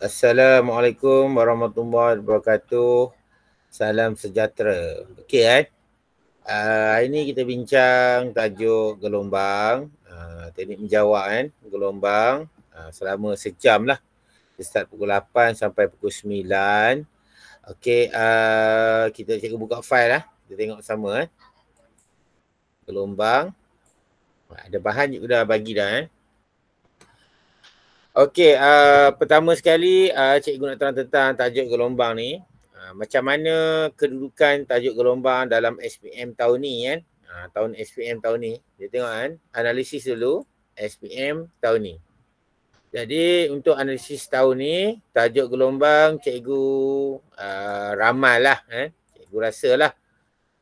Assalamualaikum warahmatullahi wabarakatuh. Salam sejahtera. Okey kan? Hari ni kita bincang tajuk gelombang, teknik menjawab kan, gelombang selama sejam lah. Kita start pukul 8 sampai pukul 9. Okey, kita cikgu buka file lah. Kita tengok sama gelombang. Ada bahan cikgu dah bagi dah Okey, pertama sekali cikgu nak terang tentang tajuk gelombang ni. Macam mana kedudukan tajuk gelombang dalam SPM tahun ni kan. Tahun SPM tahun ni. Kita tengok kan, analisis dulu SPM tahun ni. Jadi untuk analisis tahun ni, tajuk gelombang cikgu ramal lah. Cikgu rasa lah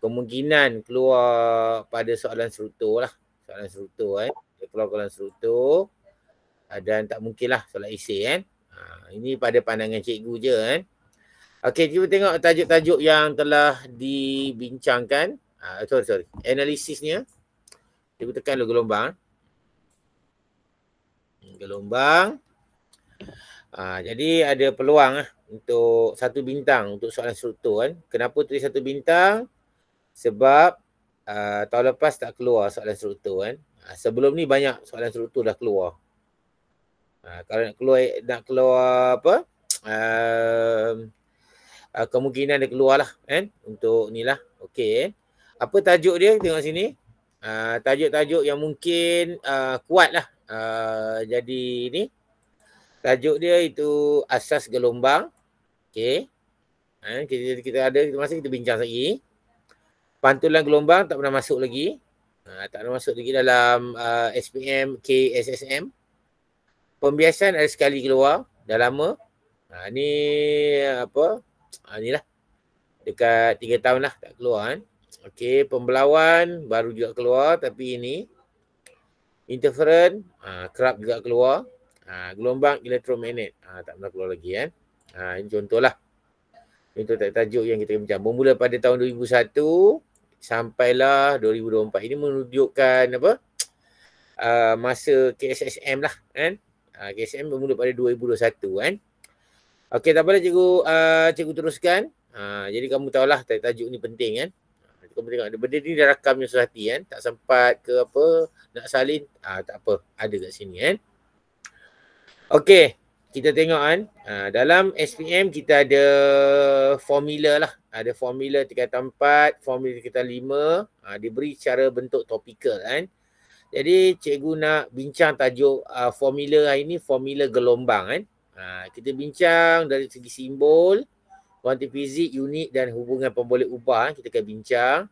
kemungkinan keluar pada soalan struktur lah. Soalan struktur kan. Dia keluar soalan struktur. Dan tak mungkin lah solat esei kan. Ini pada pandangan cikgu je kan. Okey, kita tengok tajuk-tajuk yang telah dibincangkan. Sorry. Analisisnya. Cikgu tekan dulu gelombang. Gelombang. Jadi ada peluang untuk 1 bintang untuk soalan struktur kan. Kenapa tulis 1 bintang? Sebab tahun lepas tak keluar soalan struktur kan. Sebelum ni banyak soalan struktur dah keluar. Kalau nak keluar apa, kemungkinan dia keluar lah kan, untuk ni lah. Okey, apa tajuk dia, tengok sini. Tajuk-tajuk yang mungkin kuat lah. Jadi ni tajuk dia itu asas gelombang. Okey, kita masa kita bincang lagi. Pantulan gelombang tak pernah masuk lagi. Tak pernah masuk lagi dalam SPM KSSM. Pembiasan ada sekali keluar, dah lama. Ni apa? Inilah. Dekat 3 tahun lah tak keluar kan. Okey, pembelawan baru juga keluar, tapi ini interferon kerap juga keluar. Gelombang elektromagnet tak pernah keluar lagi kan. Ini contohlah. Contoh tajuk yang kita bincang. Bermula pada tahun 2001 sampailah 2024. Ini menunjukkan apa? Masa KSSM lah kan. KSM bermula pada 2021 kan. Okey, tak apalah cikgu teruskan. Jadi kamu tahulah tajuk ni penting kan. Kamu tengok benda ni dah rakam yang hati kan. Tak sempat ke apa nak salin. Tak apa, ada kat sini kan. Okey, kita tengok kan. Dalam SPM kita ada formula lah. Ada formula tingkatan 4, formula tingkatan 5. Diberi secara bentuk topikal kan. Jadi cikgu nak bincang tajuk formula hari ni, formula gelombang kan. Kita bincang dari segi simbol, kuanti fizik, unit dan hubungan pemboleh ubah. Kita akan bincang.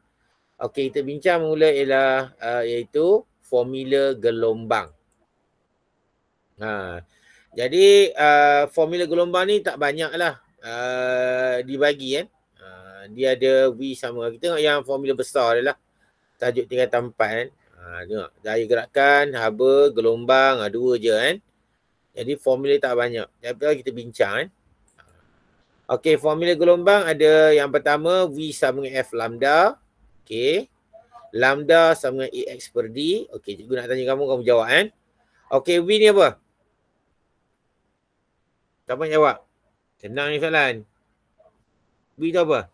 Okey, kita bincang mula ialah iaitu formula gelombang. Jadi formula gelombang ni tak banyak lah dibagi kan. Dia ada V sama. Kita tengok yang formula besar adalah tajuk tingkatan 4 kan. Tengok, daya gerakan, haba, gelombang, 2 je kan. Jadi formula tak banyak. Tapi kita bincang kan. Okey, formula gelombang ada yang pertama V sama dengan F lambda. Okey. Lambda sama dengan EX per D. Okey, cikgu nak tanya kamu jawab kan. Okey, V ni apa? Siapa jawab? Senang ni soalan. V tu apa?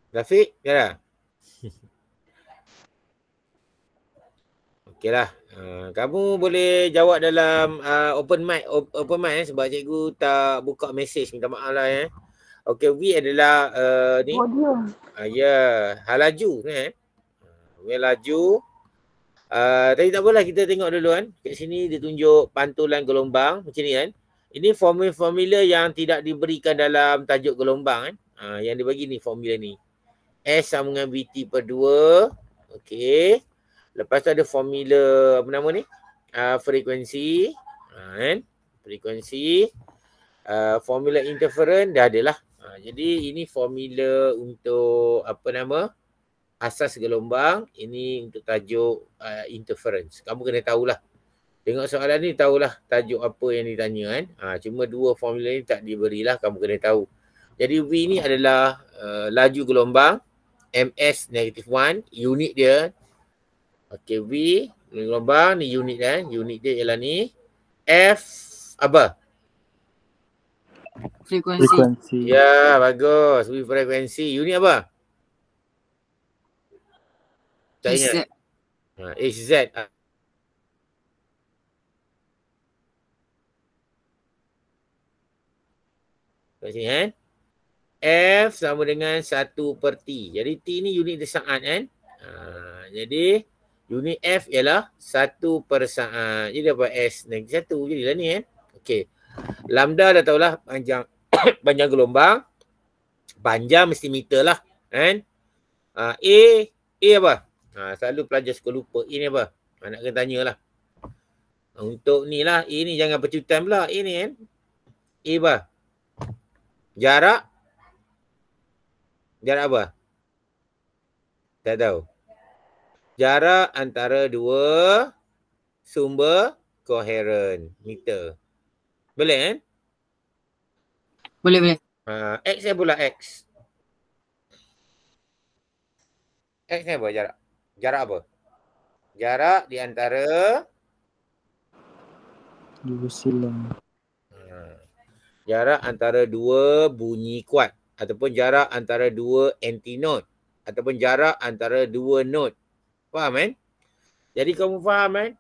Rafiq, ya. Okeylah. Kamu boleh jawab dalam open mic sebab cikgu tak buka mesej, minta maaf lah Okey, V adalah ni. Halaju kan. V laju. Tapi tak apalah, kita tengok dulu kan. Kat sini dia tunjuk pantulan gelombang macam ni kan. Ini formula yang tidak diberikan dalam tajuk gelombang kan. Yang dibagi ni formula ni. S sama dengan VT per 2. Okey. Lepas tu ada formula apa nama ni? Frekuensi. Kan? Frekuensi. Formula interferon dah adalah. Jadi ini formula untuk apa nama? Asas gelombang. Ini untuk tajuk interference. Kamu kena tahulah. Tengok soalan ni tahulah tajuk apa yang ditanya kan. Cuma 2 formula ni tak diberilah, kamu kena tahu. Jadi V ni adalah laju gelombang. MS -1, unit dia. Okey, V Gelombang ni unit unit dia ialah ni F apa? Frekuensi. Ya, bagus. Frekuensi. Unit apa? Tak ingat. HZ. Kat sini kan. F sama dengan 1/T. Jadi T ni unit dia saat kan. Jadi unit F ialah 1/saat. Jadi dapat S negatif 1. Jadilah ni kan. Okey. Lambda dah tahulah panjang panjang gelombang. Panjang mesti meter lah. Kan. A apa? Selalu pelajar suka lupa. A ni apa? Nak kena tanya lah. Untuk ni lah. A ni jangan percutan pula. A ni kan. A apa? Jarak. Jarak apa? Tak tahu. Jarak antara dua sumber koheren. Meter. Boleh kan? Boleh. X ni pula X. X ni apa jarak? Jarak apa? Jarak di antara dua silang. Jarak antara dua bunyi kuat. Ataupun jarak antara dua anti-note. Ataupun jarak antara dua note. Faham kan? Jadi kamu faham kan?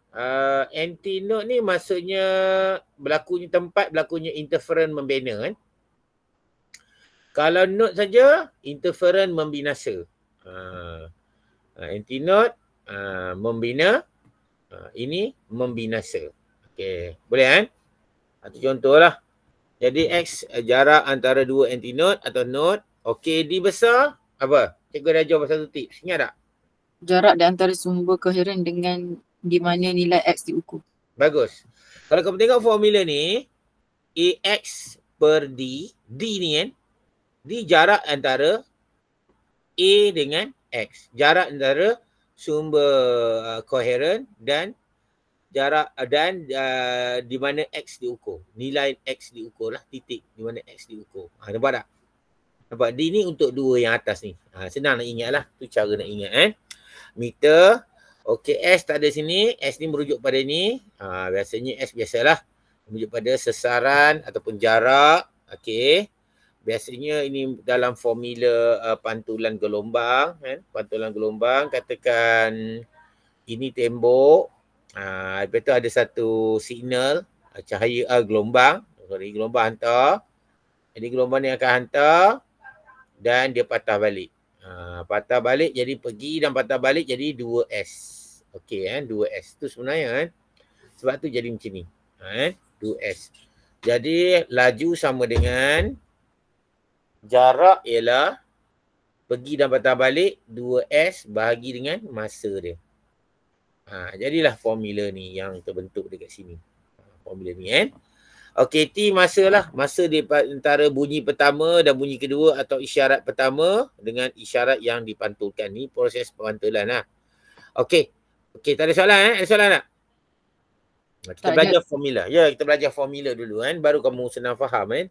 Anti-note ni maksudnya berlakunya tempat, berlakunya interferon membina kan? Kalau note saja, interferon membinasa. Anti-note membina, ini membinasa. Okey, boleh kan? Itu contohlah. Jadi X jarak antara dua anti-note atau note. Okey, D besar apa? Cikgu dah ajar pasal satu tips. Ingat tak? Jarak di antara sumber koheren dengan di mana nilai X diukur. Bagus. Kalau kamu tengok formula ni, AX per D, D ni kan, D jarak antara A dengan X. Jarak antara sumber koheren dan jarak dan di mana X diukur. Nilai X diukur lah, titik di mana X diukur. Nampak tak? Nampak? D ni untuk dua yang atas ni. Senang nak ingat lah. Tu cara nak ingat meter. Okey, S tak ada sini. S ni merujuk pada ni. Biasanya S biasalah. Merujuk pada sesaran ataupun jarak. Okey. Biasanya ini dalam formula pantulan gelombang. Pantulan gelombang. Katakan ini tembok. Lepas tu ada satu signal. Cahaya gelombang. Gelombang hantar. Jadi gelombang ni akan hantar. Dan dia patah balik. Patah balik jadi pergi dan patah balik jadi 2S. Okey 2S. Tu sebenarnya sebab tu jadi macam ni. 2S. Jadi laju sama dengan jarak ialah pergi dan patah balik 2S bahagi dengan masa dia. Jadilah formula ni yang terbentuk dekat sini. Formula ni Okey, T masa lah. Masa di antara bunyi pertama dan bunyi kedua atau isyarat pertama dengan isyarat yang dipantulkan. Ni proses pantulan lah. Okey. Okey, tak ada soalan Ada soalan tak? Kita belajar formula. Ya, kita belajar formula dulu baru kamu senang faham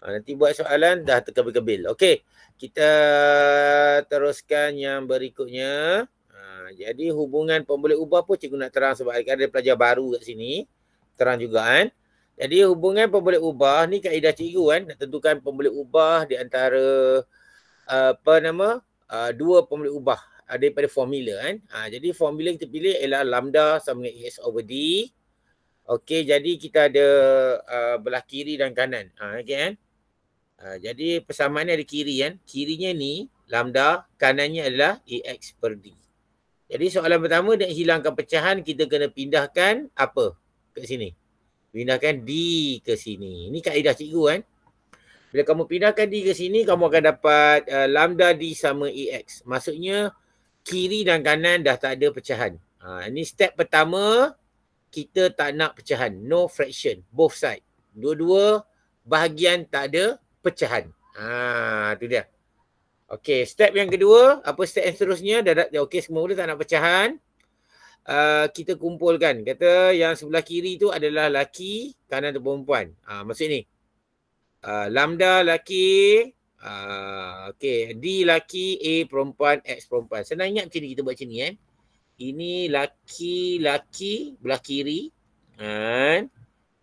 nanti buat soalan dah terkebil-kebil. Okey. Kita teruskan yang berikutnya. Jadi hubungan pemboleh ubah pun cikgu nak terang sebab ada pelajar baru kat sini. Terang juga Jadi hubungan pemboleh ubah ni kaedah cikgu nak tentukan pemboleh ubah di antara dua pemboleh ubah daripada formula jadi formula yang kita pilih ialah lambda sama dengan ES over D. Okey, jadi kita ada belah kiri dan kanan. Jadi persamaan ni ada kiri Kirinya ni lambda, kanannya adalah AX per D. Jadi soalan pertama nak hilangkan pecahan, kita kena pindahkan apa kat sini? Pindahkan D ke sini. Ini kaedah cikgu Bila kamu pindahkan D ke sini, kamu akan dapat lambda D sama AX. Maksudnya kiri dan kanan dah tak ada pecahan. Ini step pertama, kita tak nak pecahan. No fraction, both side. Dua-dua bahagian tak ada pecahan. Tu dia. Okey, step yang kedua, apa step yang seterusnya? Okey, semua tak nak pecahan. Kita kumpulkan. Kata yang sebelah kiri tu adalah laki, kanan tu perempuan. Maksud ni. Lambda laki, okey, D laki, A perempuan, X perempuan. Senang ingat macam ni kita buat macam ni Ini laki-laki belah kiri. Kan?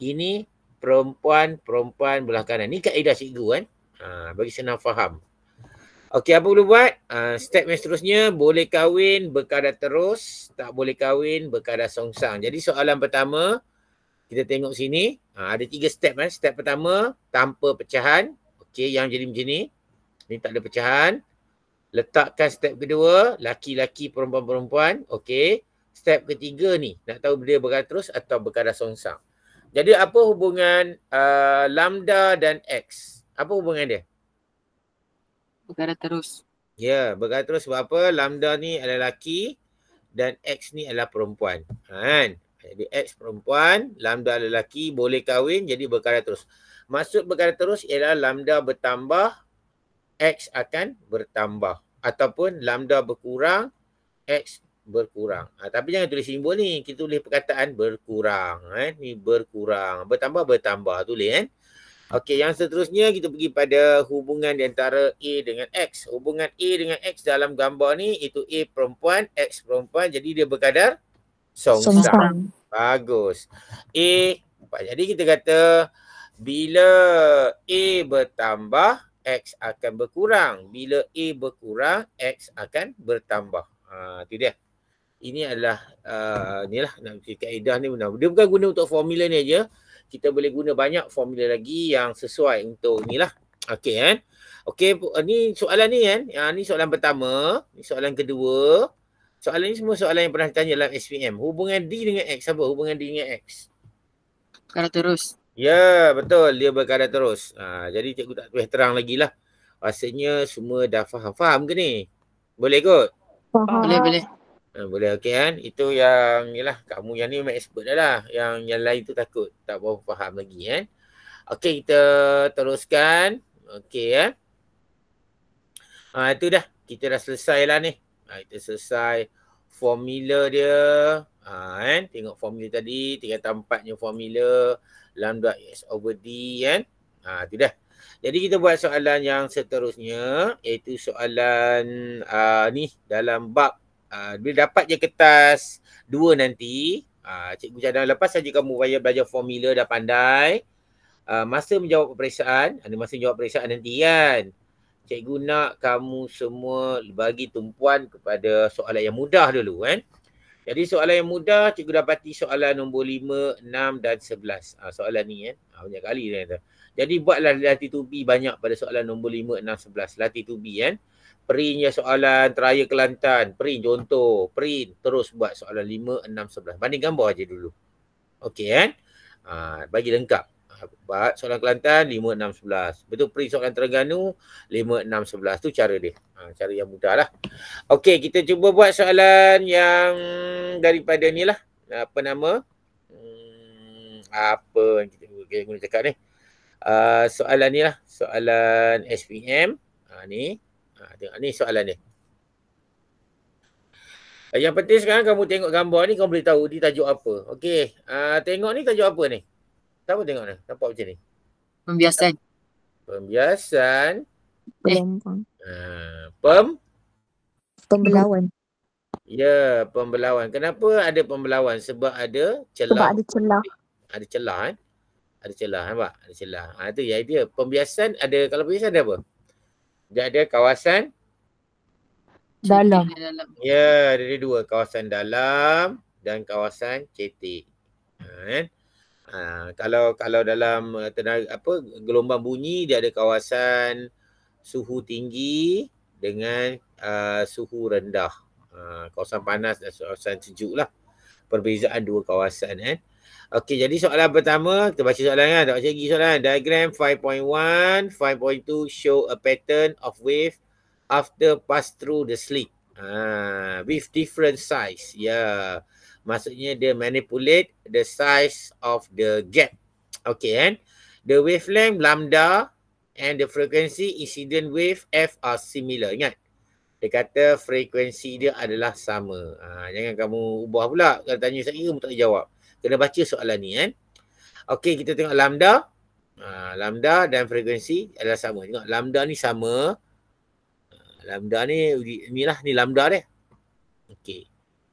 Ini perempuan belah kanan. Ni kaedah cikgu kan. Bagi senang faham. Okey, apa boleh buat? Step yang seterusnya, boleh kahwin berkadar terus, tak boleh kahwin berkadar songsang. Jadi soalan pertama, kita tengok sini, ada 3 step. Step pertama, tanpa pecahan. Okey, yang jadi macam ni. Ni tak ada pecahan. Letakkan step kedua, laki-laki, perempuan-perempuan. Okey. Step ketiga ni, nak tahu dia berkadar terus atau berkadar songsang. Jadi apa hubungan lambda dan X? Apa hubungan dia? Berkadar terus. Ya, berkadar terus sebab apa? Lambda ni adalah lelaki dan X ni adalah perempuan. Kan? Jadi X perempuan, lambda lelaki, boleh kahwin, jadi berkadar terus. Maksud berkadar terus ialah lambda bertambah, X akan bertambah. Ataupun lambda berkurang, X berkurang. Tapi jangan tulis simbol ni. Kita tulis perkataan berkurang. Ni berkurang. Bertambah, tulis kan. Okey, yang seterusnya kita pergi pada hubungan di antara A dengan X. Hubungan A dengan X dalam gambar ni, itu A perempuan, X perempuan. Jadi dia berkadar songsang. Bagus. A, jadi kita kata bila A bertambah, X akan berkurang. Bila A berkurang, X akan bertambah. Itu dia. Ini adalah inilah nak kaedah ni benar. Dia bukan guna untuk formula ni aja. Kita boleh guna banyak formula lagi yang sesuai untuk inilah. Okey kan. Okey, ni soalan ni kan. Ni soalan pertama, ni soalan kedua. Soalan ni semua soalan yang pernah ditanya dalam SPM. Hubungan D dengan X apa? Hubungan D dengan X. Berkadar terus. Ya, betul. Dia berkadar terus. Jadi cikgu tak boleh terang lagi lah. Rasanya semua dah faham. Faham ke ni? Boleh kot? Boleh. Boleh, okey kan. Itu yang yalah, kamu yang ni memang expert dah lah. Yang lain tu takut tak berapa faham lagi kan. Okey, kita teruskan. Okey kan. Itu dah. Kita dah selesai lah ni. Kita selesai formula dia. Kan. Tengok formula tadi. 3/4-nya formula. Lambda X over D kan. Itu dah. Jadi kita buat soalan yang seterusnya. Iaitu soalan ni dalam bab bila dapat je kertas 2 nanti, cikgu cadang lepas saja kamu belajar formula dah pandai. Masa menjawab peperiksaan, ada masa menjawab peperiksaan nanti kan. Cikgu nak kamu semua bagi tumpuan kepada soalan yang mudah dulu kan. Jadi soalan yang mudah, cikgu dapati soalan nombor 5, 6 dan 11. Soalan ni kan, banyak kali dia kata. Jadi buatlah latih to be banyak pada soalan nombor 5, 6, 11. Latih to be kan. Printnya soalan Teraya Kelantan. Print contoh. Print. Terus buat soalan 5, 6, 11. Banding gambar je dulu. Okey kan. Bagi lengkap. Buat soalan Kelantan 5, 6, 11. Betul print soalan Terengganu 5, 6, 11. Tu cara dia. Cara yang mudah lah. Okey, kita cuba buat soalan yang daripada ni lah. Apa nama? Apa kita guna cakap ni? Soalan ni lah. Soalan SPM. Ni. Tengok ni soalan dia. Yang penting sekarang kamu tengok gambar ni, kamu boleh tahu dia tajuk apa. Okey. Tengok ni tajuk apa ni? Siapa tengok ni? Nampak macam ni? Pembiasan. Pembelawan. Ya, pembelawan. Kenapa ada pembelawan? Sebab ada celah. Sebab ada celah. Ada celah kan? Ada celah, nampak? Ada celah. Itu ya dia. Pembiasan ada, kalau pembiasan ada apa? Dia ada kawasan dalam. Ya, ada dua. Kawasan dalam dan kawasan cetek. Kan? Kalau dalam tenaga gelombang bunyi, dia ada kawasan suhu tinggi dengan suhu rendah. Kawasan panas dan kawasan sejuk lah. Perbezaan dua kawasan kan. Okey, jadi soalan pertama, kita baca soalan kan. Tak baca lagi soalan. Diagram 5.1, 5.2 show a pattern of wave after pass through the slit. With different size. Ya. Maksudnya dia manipulate the size of the gap. Okay kan. The wavelength lambda and the frequency incident wave F are similar. Ingat. Dia kata frekuensi dia adalah sama. Jangan kamu ubah pula. Kalau tanya saya, kamu tak jawab. Kena baca soalan ni kan. Okey, kita tengok lambda. Lambda dan frekuensi adalah sama. Tengok lambda ni sama. Lambda ni inilah ni lambda dia. Okey.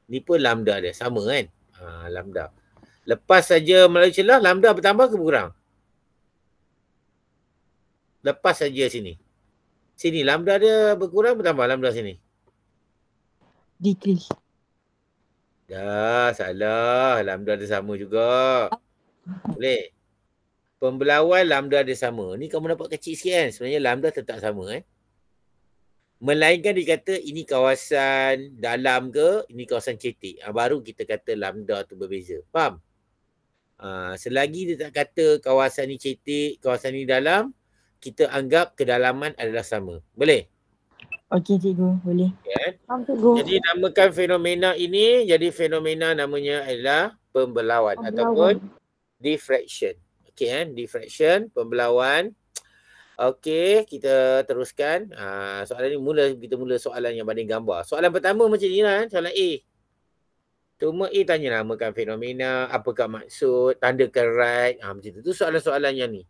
Ni pun lambda dia. Sama kan? Lambda. Lepas saja melalui celah, lambda bertambah ke berkurang? Lepas saja sini. Sini lambda dia berkurang bertambah lambda sini. Decrease. Dah, salah. Lambda dia sama juga. Boleh? Pembelauan lambda dia sama. Ni kamu dapat kecil sikit kan? Sebenarnya lambda tetap sama Melainkan dikata ini kawasan dalam ke, ini kawasan cetek. Baru kita kata lambda tu berbeza. Faham? Selagi dia tak kata kawasan ni cetek, kawasan ni dalam, kita anggap kedalaman adalah sama. Boleh? Okey cikgu, boleh. Okay. Faham cikgu. Jadi namakan fenomena ini, jadi fenomena namanya adalah pembelauan ataupun diffraction. Okey diffraction, pembelauan. Okey, kita teruskan. Soalan ni kita mula soalan yang banding gambar. Soalan pertama macam ni lah, soalan A. Cuma A tanya namakan fenomena, apakah maksud, tandakan right. Macam tu. Tu soalan-soalan yang ni.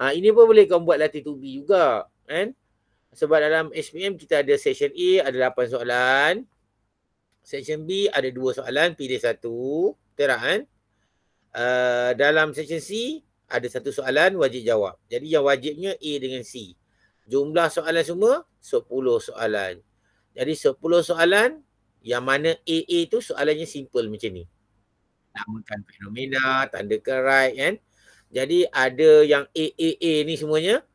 Ini pun boleh kau buat latih to be juga. Kan? Sebab dalam SPM kita ada section A, ada 8 soalan. Section B ada 2 soalan, pilih satu. Betul tak kan? Dalam section C, ada 1 soalan wajib jawab. Jadi yang wajibnya A dengan C. Jumlah soalan semua 10 soalan. Jadi 10 soalan yang mana AA tu soalannya simple macam ni. Namakan fenomena, tandakan right kan. Jadi ada yang AAA ni semuanya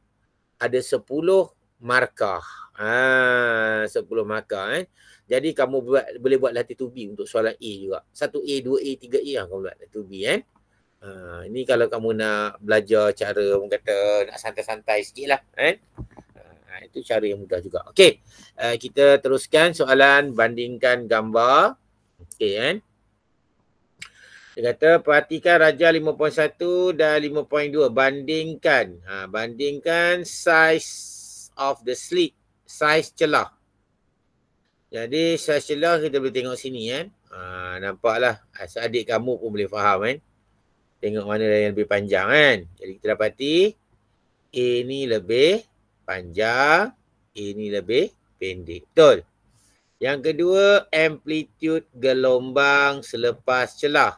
ada 10 markah. 10 markah kan. Jadi kamu boleh buat latih to be untuk soalan A juga. 1A, 2A, 3A kamu buat latih to be kan. Ini kalau kamu nak belajar cara orang kata nak santai-santai sikit lah kan. Itu cara yang mudah juga. Okey, kita teruskan soalan bandingkan gambar. Okey kan. Dia kata perhatikan Raja 5.1 dan 5.2 bandingkan. Bandingkan size of the slit, size celah. Jadi size celah kita boleh tengok sini kan. Nampaklah adik kamu pun boleh faham kan. Tengok mana yang lebih panjang kan. Jadi kita dapati A ni lebih panjang, A ni lebih pendek. Betul? Yang kedua, amplitude gelombang selepas celah.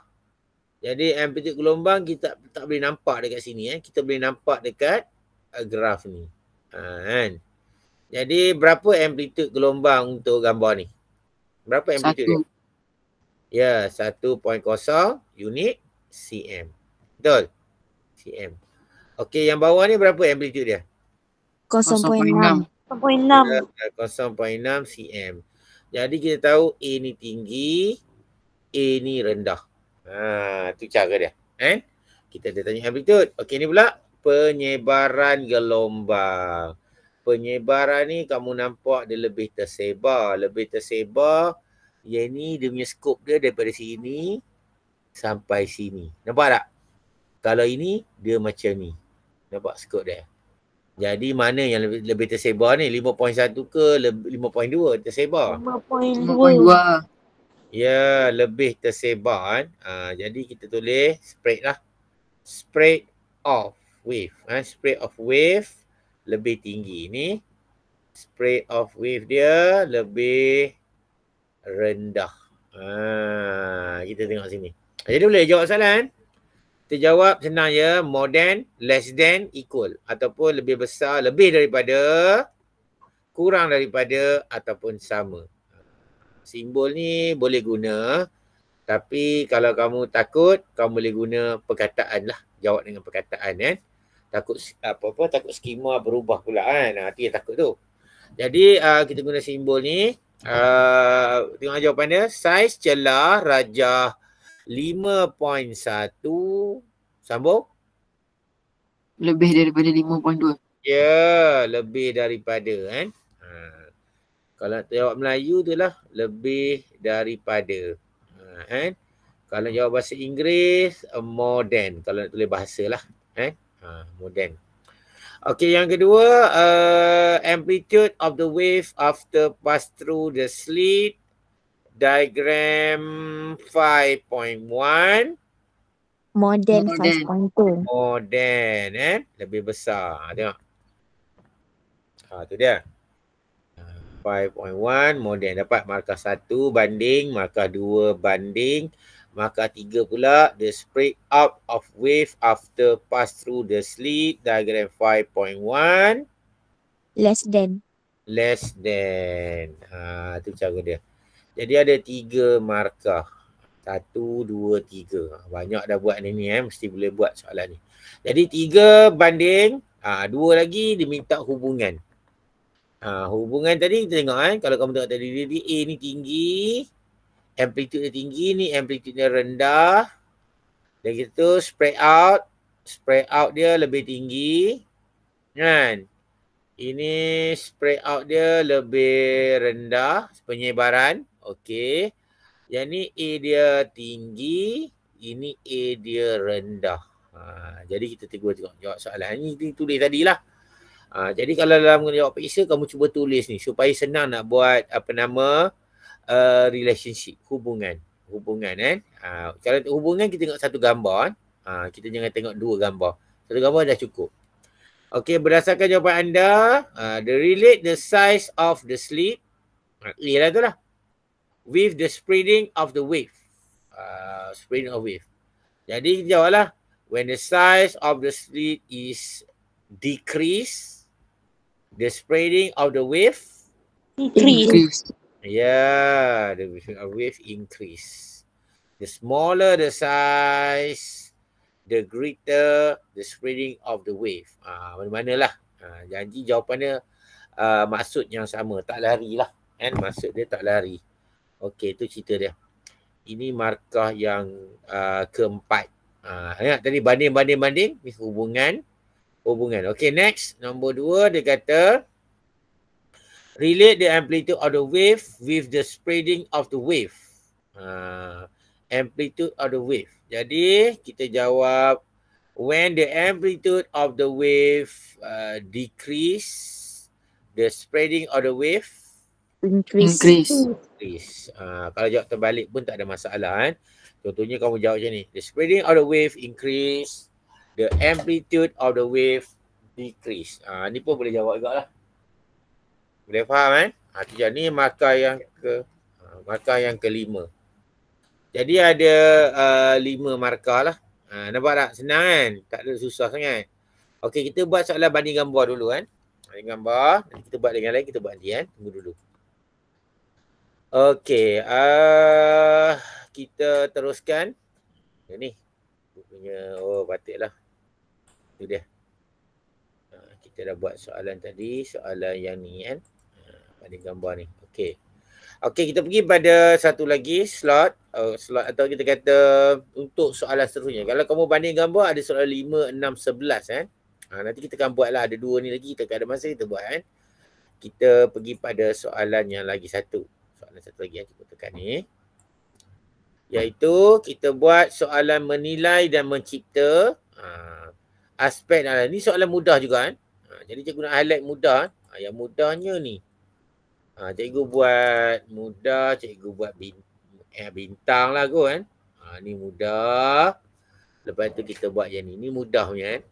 Jadi amplitude gelombang kita tak boleh nampak dekat sini kan. Kita boleh nampak dekat graf ni. Kan? Jadi berapa amplitude gelombang untuk gambar ni? Berapa amplitude dia? Ya, 1.0 unit cm. Betul? Cm. Okey, yang bawah ni berapa amplitude dia? 0.6. 0.6 cm. Jadi kita tahu A ni tinggi, A ni rendah. Tu cara dia. Kita dah tanya amplitude. Okey, ni pula penyebaran gelombang. Penyebaran ni kamu nampak dia lebih tersebar. Lebih tersebar. Yang ni dia punya skop dia daripada sini sampai sini. Nampak tak? Kalau ini dia macam ni. Nampak skop dia. Jadi mana yang lebih tersebar ni? 5.1 ke 5.2 tersebar? 5.2. Ya, lebih tersebar kan. Jadi kita tulis spread lah. Spread of wave. Spread of wave lebih tinggi ni. Spread of wave dia lebih rendah. Kita tengok sini. Jadi boleh jawab soalan. Kita jawab senang je. More than, less than, equal. Ataupun lebih besar, lebih daripada, kurang daripada ataupun sama. Simbol ni boleh guna. Tapi kalau kamu takut, kamu boleh guna perkataan lah. Jawab dengan perkataan kan. Takut takut skema berubah pula kan. Itu yang takut tu. Jadi kita guna simbol ni. Tengok jawapan dia. Saiz celah rajah 5.1. Sambung. Lebih daripada 5.2. Ya, lebih daripada kan. Kalau jawab Melayu tu lah lebih daripada. Kan. Kalau jawab bahasa Inggeris, more than. Kalau nak tulis bahasa lah. More than. Okay, yang kedua, amplitude of the wave after pass through the slit. Diagram 5.1. More than 5.2. More than, lebih besar. Tengok. Tu dia. 5.1 modern. Dapat markah 1 banding, markah 2 banding, markah 3 pula the spread out of wave after pass through the slit. Diagram 5.1 Less than. less than. Tu cara dia. Jadi ada 3 markah. 1, 2, 3. Banyak dah buat ni mesti boleh buat soalan ni. Jadi 3 banding 2 lagi dia minta hubungan. Hubungan tadi kita tengok kalau kamu tengok tadi dia A ni tinggi, amplitude dia tinggi, ni amplitude dia rendah. Dan gitu spread out dia lebih tinggi. Kan? Ini spread out dia lebih rendah penyebaran. Okey. Yang ni A dia tinggi, ini A dia rendah. Jadi kita tengok jawab soalan ni tulis tadilah. Jadi kalau dalam jawab periksa kamu cuba tulis ni supaya senang nak buat relationship, hubungan kan. Kalau hubungan kita tengok satu gambar kita jangan tengok 2 gambar. Satu gambar dah cukup. Okey, berdasarkan jawapan anda, relate the size of the slit. Ialah tu lah. With the spreading of the wave. Spreading of wave. Jadi kita jawablah. When the size of the slit is decrease, the spreading of the wave Increase. yeah, the wave increase. The smaller the size, the greater the spreading of the wave. Mana-manalah. Janji jawapannya maksud yang sama, tak lari lah. Kan? Maksud dia tak lari. Okey, tu cerita dia. Ini markah yang keempat. Ingat tadi banding, ni hubungan. Okey, next. Nombor 2 dia kata relate the amplitude of the wave with the spreading of the wave. Amplitude of the wave. Jadi kita jawab when the amplitude of the wave decrease, the spreading of the wave Increase. kalau jawab terbalik pun tak ada masalah kan. Contohnya kamu jawab macam ni. The spreading of the wave increase, the amplitude of the wave decrease. Ni pun boleh jawab juga lah. Boleh faham kan? Ni markah yang kelima. Jadi ada 5 markah lah. Nampak tak? Senang kan? Tak ada susah sangat. Okey, kita buat soalan banding gambar dulu kan. Banding gambar. Nanti kita buat dengan lain, kita buat nanti kan. Tunggu dulu. Okey. Kita teruskan. Ni. Punya, batik lah. Itu dia. Kita dah buat soalan tadi. Soalan yang ni kan. Banding gambar ni. Okey. Okey, kita pergi pada satu lagi slot atau kita kata untuk soalan seterusnya. Kalau kamu banding gambar ada soalan 5, 6, 11 kan. Nanti kita akan buat lah. Ada 2 ni lagi. Kita ada masa kita buat kan. Kita pergi pada soalan yang lagi satu. Soalan satu lagi yang kita tekan ni. Iaitu kita buat soalan menilai dan mencipta aspek. Ni soalan mudah juga kan. Jadi cikgu nak highlight mudah. Yang mudahnya ni. Cikgu buat mudah, cikgu buat bintang lah kot kan. Ni mudah. Lepas tu kita buat yang ni. Ni mudah punya kan.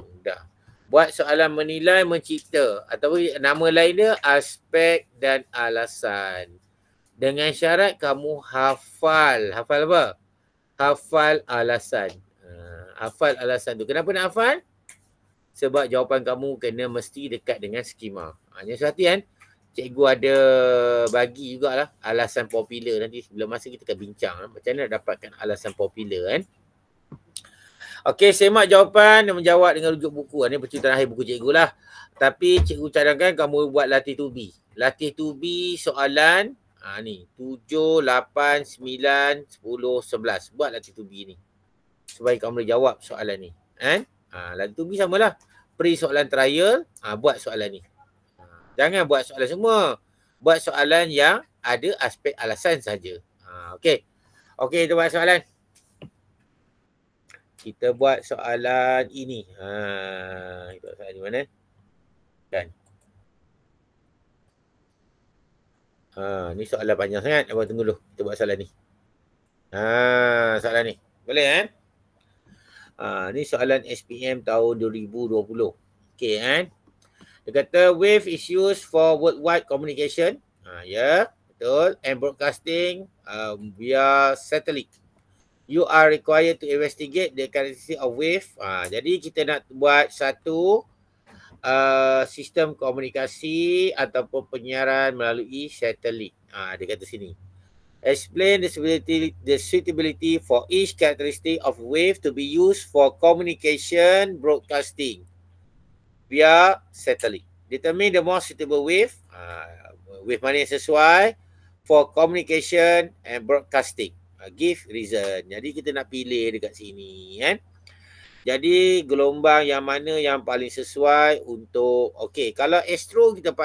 Mudah. Buat soalan menilai, mencipta. Ataupun nama lain dia aspek dan alasan. Dengan syarat kamu hafal. Hafal apa? Hafal alasan. Hafal alasan tu. Kenapa nak hafal? Sebab jawapan kamu kena mesti dekat dengan skema. Hanya satu kan. Cikgu ada bagi jugalah alasan popular. Nanti sebelum masa kita akan bincang macam mana nak dapatkan alasan popular kan. Okey, semak jawapan dan menjawab dengan rujuk buku. Ini pencerita akhir buku cikgu lah. Tapi cikgu cadangkan kamu buat latih to be. Latih to be soalan ni 7, 8, 9, 10, 11. Buat latih to be ni. Supaya kamu boleh jawab soalan ni. Kan? Latih to be samalah. Pre soalan trial, buat soalan ni. Jangan buat soalan semua. Buat soalan yang ada aspek alasan saja. Okey. Okey, kita buat soalan. Kita buat soalan ini. Kita buat soalan di mana? Kan. Ni soalan panjang sangat. Abang tunggu dulu. Kita buat soalan ni. Soalan ni. Boleh kan? Ni soalan SPM tahun 2020. Okey kan? Dia kata wave is used for worldwide communication. Ya, betul. And broadcasting via satellite. You are required to investigate the characteristic of wave. Jadi kita nak buat satu sistem komunikasi ataupun penyiaran melalui satelit. Dia kata sini. Explain the suitability for each characteristic of wave to be used for communication broadcasting via satellite. Determine the most suitable wave. Wave mana yang sesuai for communication and broadcasting. Give reason. Jadi kita nak pilih dekat sini kan. Jadi gelombang yang mana yang paling sesuai untuk kalau astro kita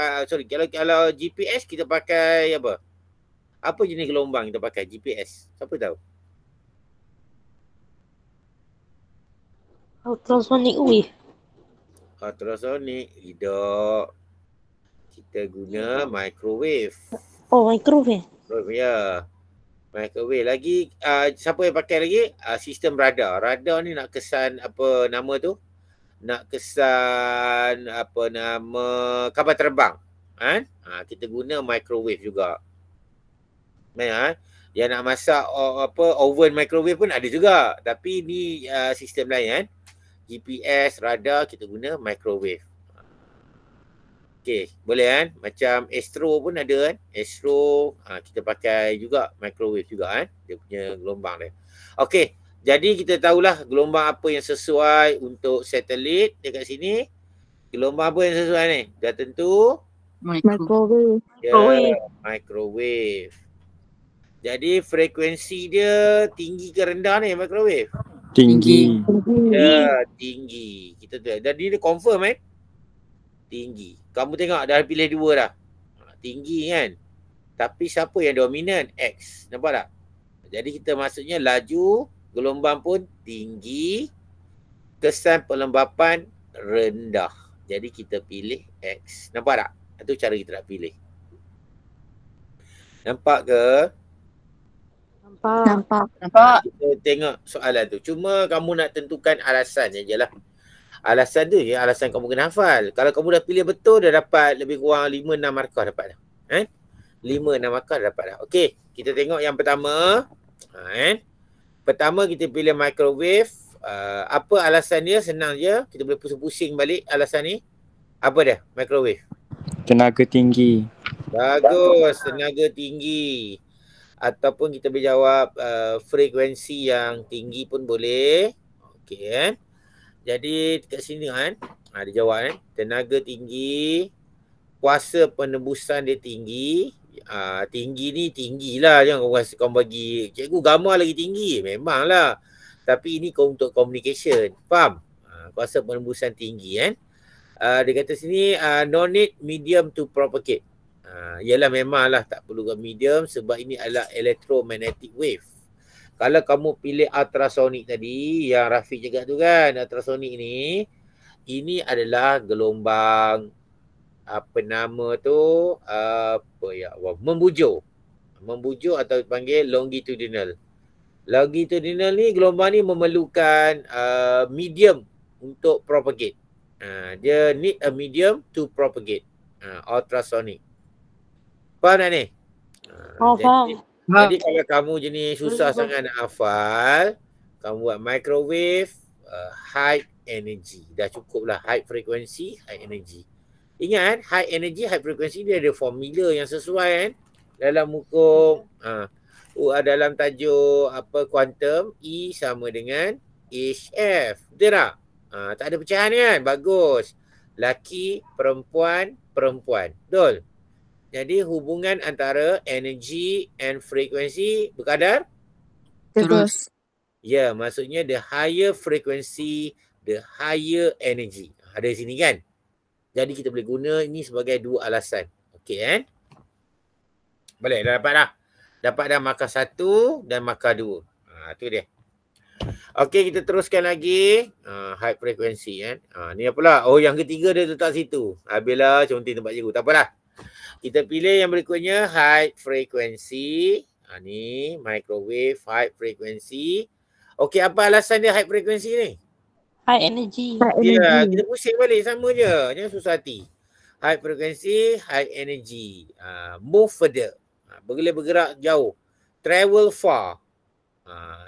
kalau GPS kita pakai apa? Apa jenis gelombang kita pakai GPS? Siapa tahu? Ultrasonic wave. Ultrasonic tidak. Kita guna microwave. Oh, microwave. Ya. Microwave lagi siapa yang pakai lagi? Sistem radar. Radar ni nak kesan apa nama tu? Nak kesan apa nama kapal terbang. Kan? Kita guna microwave juga. Yang nak masak oven microwave pun ada juga. Tapi ni sistem lain kan. GPS, radar kita guna microwave. Boleh kan? Macam astro pun ada kan. Astro kita pakai juga microwave juga kan. Dia punya gelombang dia. Jadi kita tahulah gelombang apa yang sesuai untuk satelit dekat sini. Gelombang apa yang sesuai ni? Dah tentu Microwave. Microwave. Jadi frekuensi dia tinggi ke rendah ni microwave? Tinggi. Ya, tinggi. Kita tu. Dan dia confirm tinggi. Kamu tengok dah pilih dua dah. Tinggi kan. Tapi siapa yang dominan? X. Nampak tak? Jadi kita maksudnya laju gelombang pun tinggi. Kesan pelembapan rendah. Jadi kita pilih X. Nampak tak? Itu cara kita nak pilih. Nampak ke? Nampak. Kita tengok soalan tu. Cuma kamu nak tentukan alasannya je lah. Alasan tu je, alasan kamu kena hafal. Kalau kamu dah pilih betul, dah dapat lebih kurang 5-6 markah dapat dah. 5-6 markah dah dapat dah. Kita tengok yang pertama. Pertama kita pilih microwave. Apa alasan dia? Senang je. Kita boleh pusing-pusing balik alasan ni. Apa dia? Microwave. Tenaga tinggi. Bagus, tenaga tinggi. Ataupun kita boleh jawab frekuensi yang tinggi pun boleh. Kan? Jadi dekat sini kan, dia jawab kan, tenaga tinggi, kuasa penembusan dia tinggi. Tinggi ni tinggilah, jangan kau bagi cikgu gambar lagi tinggi. Memanglah. Tapi ini untuk communication. Faham? Kuasa penembusan tinggi kan. Dia kata sini no need medium to propagate. Yalah memanglah tak perlu medium sebab ini adalah electromagnetic wave. Kalau kamu pilih ultrasonic tadi, yang Rafiq cakap tu kan, ultrasonic ni, ini adalah gelombang, apa nama tu, membujur. Membujur atau dipanggil longitudinal. Longitudinal ni, gelombang ni memerlukan medium untuk propagate. Dia need a medium to propagate. Ultrasonic. Faham tak ni? Faham. Jadi kalau kamu jenis susah sangat nak hafal, kamu buat microwave, high energy. Dah cukup lah high frequency, high energy. Ingat high energy, high frequency dia ada formula yang sesuai kan. Dalam hukum, dalam tajuk kuantum, E sama dengan HF. Betul tak? Tak ada pecahan kan? Bagus. Laki, perempuan, perempuan. Betul? Jadi hubungan antara energy and frequency berkadar? Terus. Ya, maksudnya the higher frequency, the higher energy. Ada di sini kan? Jadi kita boleh guna ini sebagai dua alasan. Okey kan? Boleh, dah dapat dah. Dapat dah markah 1 dan markah 2. Tu dia. Okey, kita teruskan lagi. High frequency kan. Ni apalah? Oh, yang ketiga dia letak situ. Habislah contoh tempat cikgu. Tak apalah. Kita pilih yang berikutnya high frequency. Ni microwave high frequency. Okey, apa alasan dia high frequency ni? High energy. Ya, kita pusing balik sama je. Jangan susah hati. High frequency, high energy. Move further. Boleh bergerak jauh. Travel far.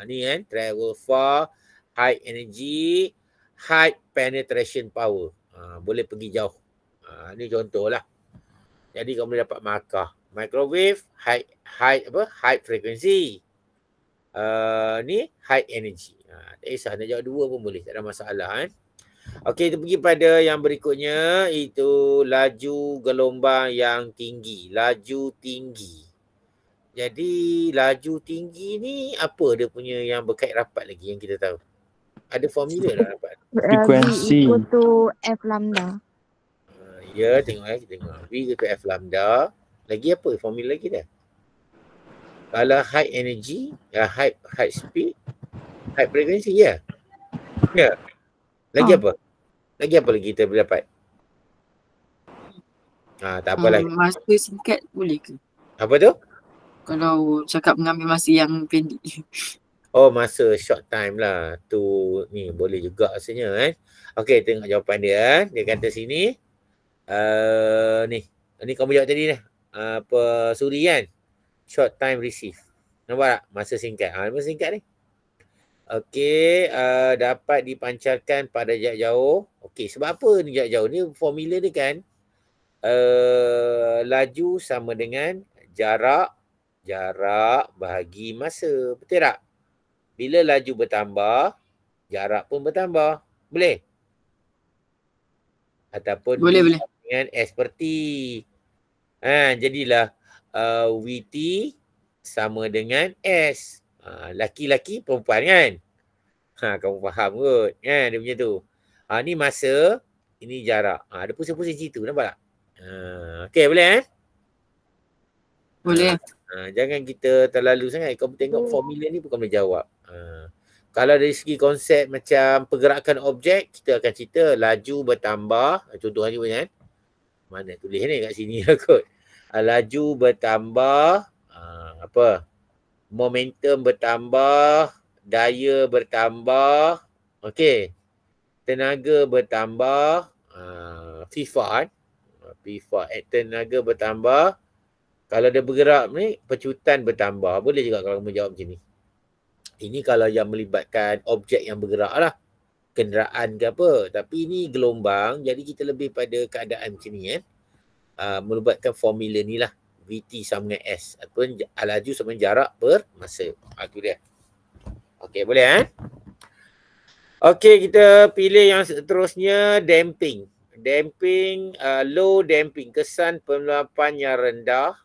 Ni kan, travel far, high energy, high penetration power. Boleh pergi jauh. Ni contohlah. Jadi kamu boleh dapat markah. Microwave, high frequency. Ni high energy. Tak kisah nak jawab dua pun boleh, tak ada masalah kan. Okey, kita pergi pada yang berikutnya, itu laju gelombang yang tinggi. Laju tinggi. Jadi laju tinggi ni apa dia punya yang berkait rapat lagi yang kita tahu? Ada formula tak rapat? Frekuensi. V equal to F lambda. Ya, tengok kita tengok. V equal to F lambda. Lagi apa formula lagi dah? Kalau high energy, high speed, high frequency ya. Ya. Lagi apa? Lagi apa lagi kita boleh dapat? Tak apalah. Masa singkat boleh ke? Apa tu? Kalau cakap mengambil masa yang pendek. Oh, masa short time lah. Tu ni boleh juga rasanya kan. Okey, tengok jawapan dia. Dia kata sini. Ni kamu jawab tadi dah. Suri kan? Short time receive. Nampak tak? Masa singkat. Masa singkat ni. Okey, dapat dipancarkan pada jarak jauh. Okey, sebab apa ni jarak jauh? Ni formula ni kan. Laju sama dengan jarak bahagi masa. Betul tak? Bila laju bertambah, jarak pun bertambah. Boleh? Ataupun Boleh. Dengan S per T. Jadilah VT sama dengan S. Laki-laki perempuan kan? Kamu faham kot. Kan dia punya tu. Ni masa, ini jarak. Dia pusing-pusing situ. Nampak tak? Okey, boleh Boleh. Jangan kita terlalu sangat. Kamu tengok formula ni bukan boleh jawab. Kalau dari segi konsep macam pergerakan objek, kita akan cerita laju bertambah. Contoh ni kan. Mana tulis ni kat sini lah kot. Laju bertambah. Momentum bertambah. Daya bertambah. Okey. Tenaga bertambah. FIFA kan. FIFA. Tenaga bertambah. Kalau dia bergerak ni, pecutan bertambah. Boleh juga kalau kamu jawab macam ni. Ini kalau yang melibatkan objek yang bergerak lah. Kenderaan ke apa. Tapi ini gelombang. Jadi kita lebih pada keadaan macam ni kan. Melibatkan formula ni lah. VT sama dengan S. Ataupun laju sama dengan jarak per masa. Itu dia. Okey, boleh kan? Okey, kita pilih yang seterusnya. Damping. Damping, low damping. Kesan pelembapan yang rendah.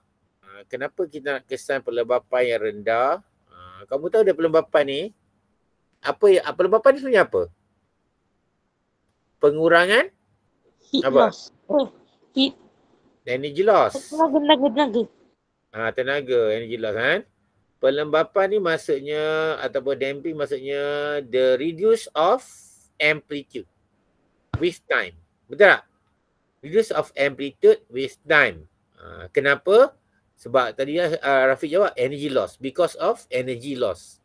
Kenapa kita nak kesan pelembapan yang rendah? Kamu tahu ada pelembapan ni? Pelembapan ni sebenarnya apa? Pengurangan Heat apa? loss. Heat. Energy loss. Tenaga. Tenaga, energy loss kan? Pelembapan ni maksudnya ataupun damping maksudnya the reduce of amplitude with time. Betul tak? Reduce of amplitude with time. Kenapa? Sebab tadi Rafiq jawab energy loss. Because of energy loss.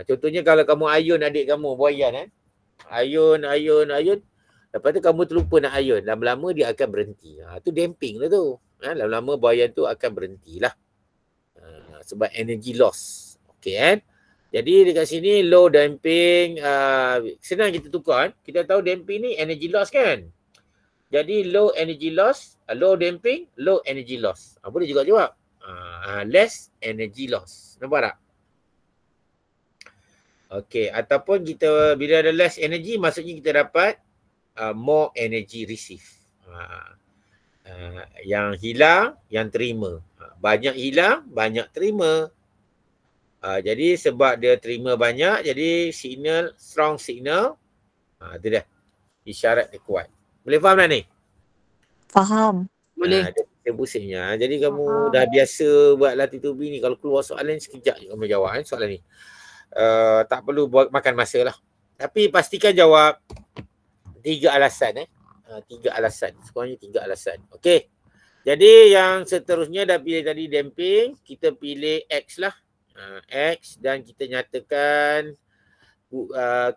Contohnya kalau kamu ayun adik kamu, buayan kan? Ayun. Lepas tu kamu terlupa nak ayun. Lama-lama dia akan berhenti. Itu damping lah tu. Lama-lama buayan tu akan berhentilah. Sebab energy loss. Okay kan? Jadi dekat sini low damping. Senang kita tukar kan? Kita tahu damping ni energy loss kan? Jadi low energy loss, low damping, low energy loss. Boleh juga jawab. Less energy loss. Nampak tak? Okey, ataupun kita bila ada less energy maksudnya kita dapat more energy receive. Yang hilang, yang terima. Banyak hilang, banyak terima. Jadi sebab dia terima banyak, jadi signal, strong signal. Itu dah. Isyarat dia kuat. Boleh faham tak ni? Faham. Boleh. Dia pusingnya. Jadi kamu dah biasa buat latitude ni. Kalau keluar soalan sekejap je kamu jawab soalan ni. Tak perlu buat makan masa lah. Tapi pastikan jawab 3 alasan. 3 alasan. Sekurangnya 3 alasan. Okey. Jadi yang seterusnya dah pilih tadi damping. Kita pilih X lah. X dan kita nyatakan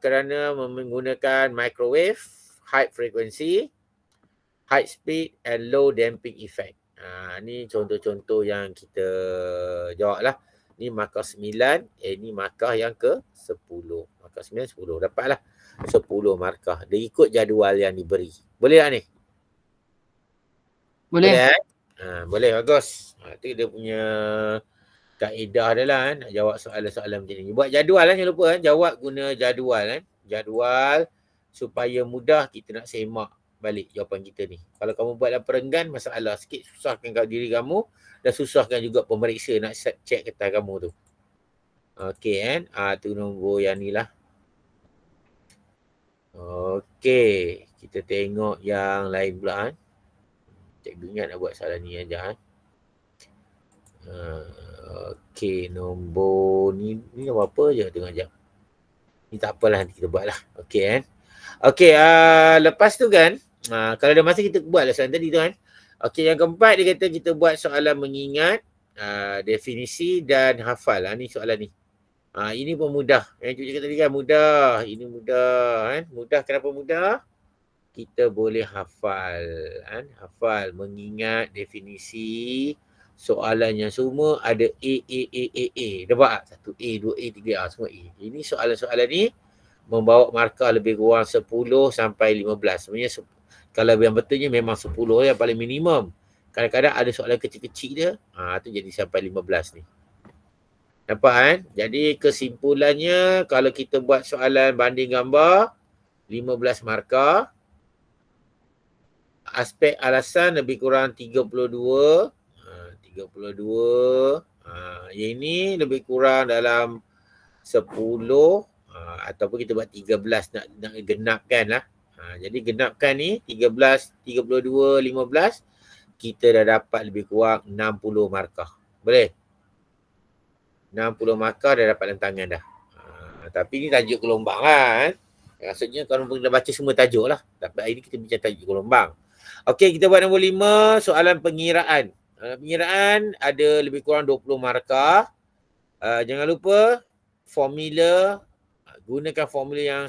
kerana menggunakan microwave high frequency. high speed and low damping effect. Ni contoh-contoh yang kita jawab lah. Ni markah 9, ni markah yang ke 10. Markah 9, 10. Dapatlah 10 markah. Dia ikut jadual yang diberi. Boleh tak ni? Boleh. Boleh, bagus. Itu dia punya kaedah dia lah kan. Nak jawab soalan-soalan macam ni. Buat jadual lah, jangan lupa kan. Jawab guna jadual kan. Jadual supaya mudah kita nak semak balik jawapan kita ni. Kalau kamu buat dalam perenggan, masalah sikit. Susahkan diri kamu dan susahkan juga pemeriksa nak check kertas kamu tu. Okey kan. Tu nombor yang ni lah. Okey. Kita tengok yang lain pula kan. Cikgu ingat nak buat soalan ni aja kan. Okey, nombor ni apa je tengok jap. Ni tak apalah, nanti kita buat lah. Okey kan. Okey, lepas tu kan, kalau ada masa kita buat lah soalan tadi tu kan. Okey, yang keempat dia kata kita buat soalan mengingat, definisi dan hafal. Ni soalan ni. Ini pun mudah. Yang cikgu cakap tadi kan mudah. Ini mudah kan. Mudah, kenapa mudah? Kita boleh hafal kan. Hafal, mengingat definisi. Soalan yang semua ada A. Dapat tak? 1A, 2A, 3A, semua A. Ini soalan-soalan ni membawa markah lebih kurang 10 sampai 15. Sebenarnya kalau yang betulnya memang 10 yang paling minimum. Kadang-kadang ada soalan kecil-kecil dia, tu jadi sampai 15 ni. Nampak kan? Jadi kesimpulannya kalau kita buat soalan banding gambar 15 markah. Aspek alasan lebih kurang 32. 32. Yang ini lebih kurang dalam 10 ataupun kita buat 13 nak genapkan lah. Jadi genapkan ni 13, 32, 15 kita dah dapat lebih kurang 60 markah. Boleh? 60 markah dah dapat dalam tangan dah. Tapi ni tajuk gelombang kan. Maksudnya kalau dah baca semua tajuk lah. Tapi hari ni kita bincang tajuk gelombang. Okey, kita buat nombor 5, soalan pengiraan. Pengiraan ada lebih kurang 20 markah. Jangan lupa formula, gunakan formula yang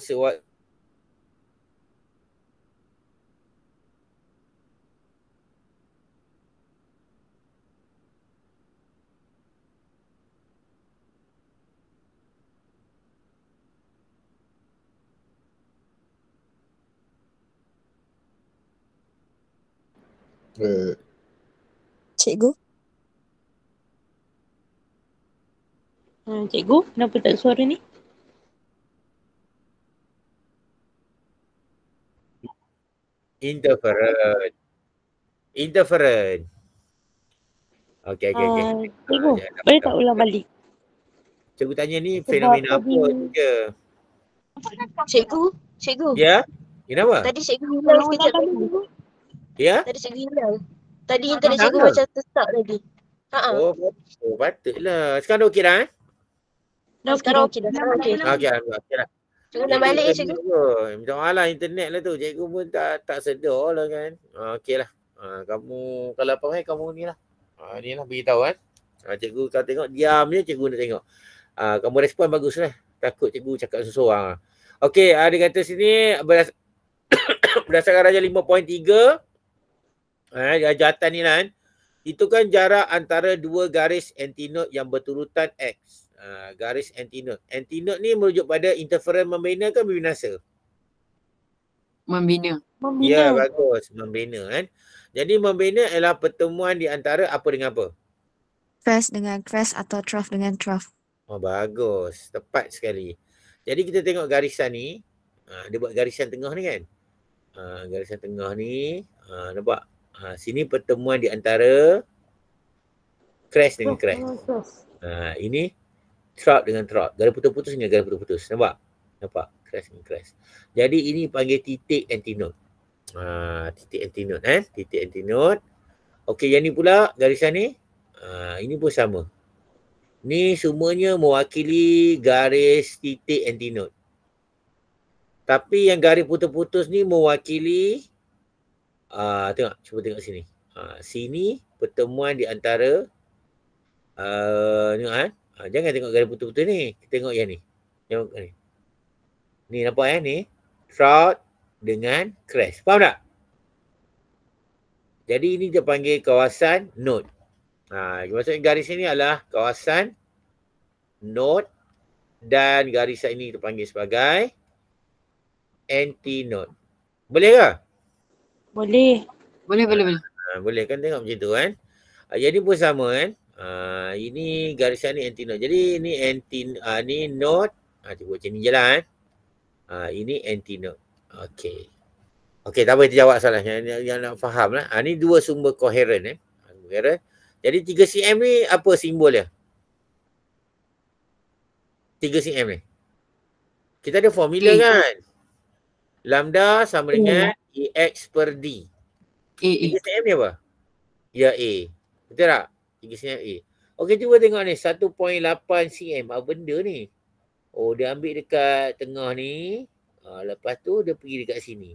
Cikgu? Cikgu, kenapa tak suara ni? interferent. Okey. Cikgu, boleh tak ulang balik? Cikgu tanya ni Sebab fenomena apa tadi- je? Cikgu. Ya? Kenapa? Tadi cikgu hilang sekejap tadi. Ya? Tadi cikgu hilang. Tadi internet cikgu Sama? macam terstuck tadi. Oh, patutlah. Sekarang dah okey dah Sekarang okey dah. Okey. Okey dah. Cikgu nak balik ya cikgu. Minta maaf lah internet lah tu. Cikgu pun tak sedar lah kan. Okey lah. Kamu kalau apa kamu ni lah. Ni lah beritahu kan. Cikgu kau tengok diam je cikgu nak tengok. Kamu respon bagus lah. Takut cikgu cakap seseorang. Okey, dia kata sini berdasarkan darjah 5.3 jahatan ni kan. Itu kan jarak antara dua garis antinot yang berturutan X. Garis antinot. Antinot ni merujuk pada interferen membina ke membinasa? Membina. Ya, bagus. Membina kan. Jadi membina adalah pertemuan di antara apa dengan apa? Crest dengan crest atau trough dengan trough. Oh, bagus. Tepat sekali. Jadi kita tengok garisan ni. Dia buat garisan tengah ni kan. Garisan tengah ni. Nampak? Sini pertemuan di antara crest dengan crest. Ini trough dengan trough. Garis putus-putus dengan garis putus-putus. Nampak? Crest dengan crest. Jadi ini panggil titik antinot. Titik antinot titik antinot. Okey, yang ni pula garisan ni. Ini pun sama. Ni semuanya mewakili garis titik antinot. Tapi yang garis putus-putus ni mewakili cuba tengok sini. Sini pertemuan di antara tengok jangan tengok garis putus-putus ni. Kita tengok yang ni. Tengok ni. Ni nampak ni? Trough dengan crest. Faham tak? Jadi ini dia panggil kawasan node. Maksudnya garis ini adalah kawasan node dan garisan ini kita panggil sebagai antinode. Boleh ke? Boleh. Boleh. Boleh kan, tengok macam tu kan. Jadi pun sama kan. Ini garisan ni antinode. Jadi ni ni node. Cuba macam ni je lah kan. Ini antinode. Okey. Okey, tak apa kita jawab soalan yang nak faham lah. Ni dua sumber koheren koheren. Jadi 3 cm ni apa simbol dia? 3 cm ni. Kita ada formula kan. Lambda sama dengan EX per D. 3 cm ni apa? Ya A. Betul tak? 3 cm A. Okey, cuba tengok ni. 1.8 cm. Apa benda ni? Oh, dia ambil dekat tengah ni. Lepas tu dia pergi dekat sini.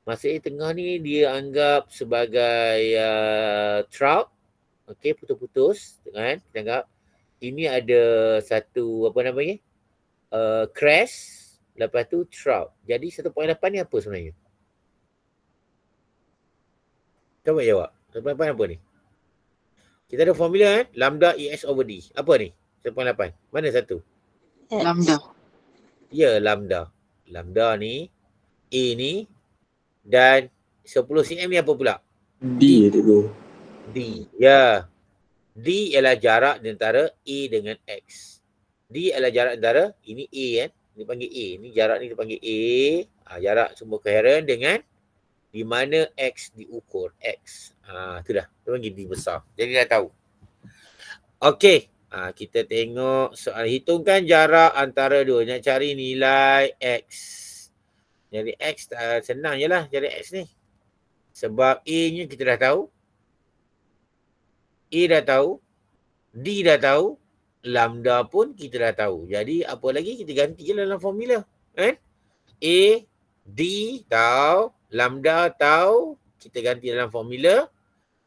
Maksudnya tengah ni dia anggap sebagai trout. Okey, putus-putus. Kan? Kita anggap ini ada satu apa namanya? Crest. Lepas tu trout. Jadi 1.8 ni apa sebenarnya? Cuba jawab. 1.8 apa ni? Kita ada formula kan? Lambda EX over D. Apa ni? 1.8. Mana satu? Lambda. Ya, lambda. Lambda ni, A ni dan 10 cm ni apa pula? D tu. D. Ya. D ialah jarak antara A dengan X. D adalah jarak antara, ini A kan? Ini panggil A. Ini jarak ni dipanggil A. Jarak sumber koheren dengan di mana X diukur. X. Itulah. Dia panggil D besar. Jadi dah tahu. Okey. Kita tengok soal. Hitungkan jarak antara dua. Nak cari nilai X. Jadi X senang je lah cari X ni. Sebab A nya kita dah tahu. A dah tahu. D dah tahu. Lambda pun kita dah tahu. Jadi apa lagi? Kita ganti je dalam formula. Kan? A, D tahu. Lambda tahu. Kita ganti dalam formula.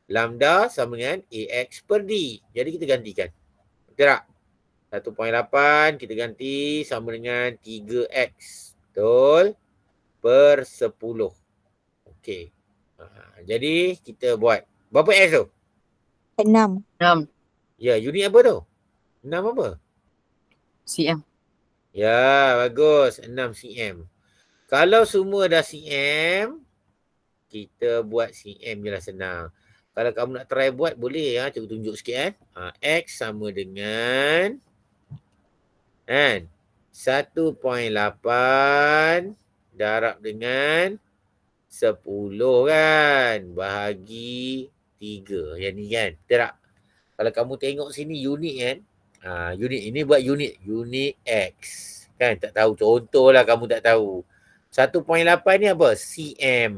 Lambda sama dengan AX per D. Jadi kita gantikan. Betul tak? 1.8 kita ganti sama dengan 3X. Betul? Per 10. Okey. Jadi kita buat. Berapa X tu? 6. 6 Ya, unit apa tu? 6 apa? cm. Ya, bagus. 6 cm. Kalau semua dah cm, kita buat cm je lah senang. Kalau kamu nak try buat, boleh ya. Cuba tunjuk sikit X sama dengan 1.8 darab dengan 10 kan. Bahagi 3. Yang ni kan. Betul tak? Kalau kamu tengok sini unit kan. Unit ini buat unit. Unit X. Kan tak tahu. Contohlah kamu tak tahu. 1.8 ni apa? cm.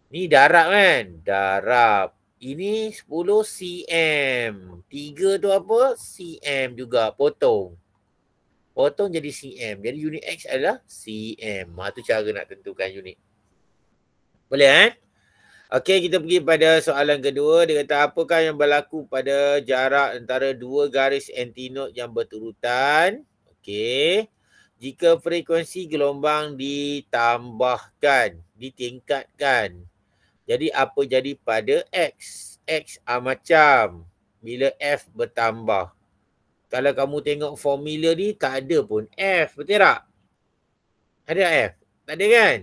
Ni darab kan? Darab. Ini 10 cm. 3 tu apa? cm juga. Potong. Potong jadi cm. Jadi unit X adalah cm. Itu cara nak tentukan unit. Boleh kan? Okey, kita pergi pada soalan kedua. Dia kata apakah yang berlaku pada jarak antara dua garis antinode yang berturutan? Okey. Jika frekuensi gelombang ditambahkan, ditingkatkan. Jadi apa jadi pada X? X macam bila F bertambah. Kalau kamu tengok formula ni tak ada pun F. Betul tak? Ada F? Tak ada kan?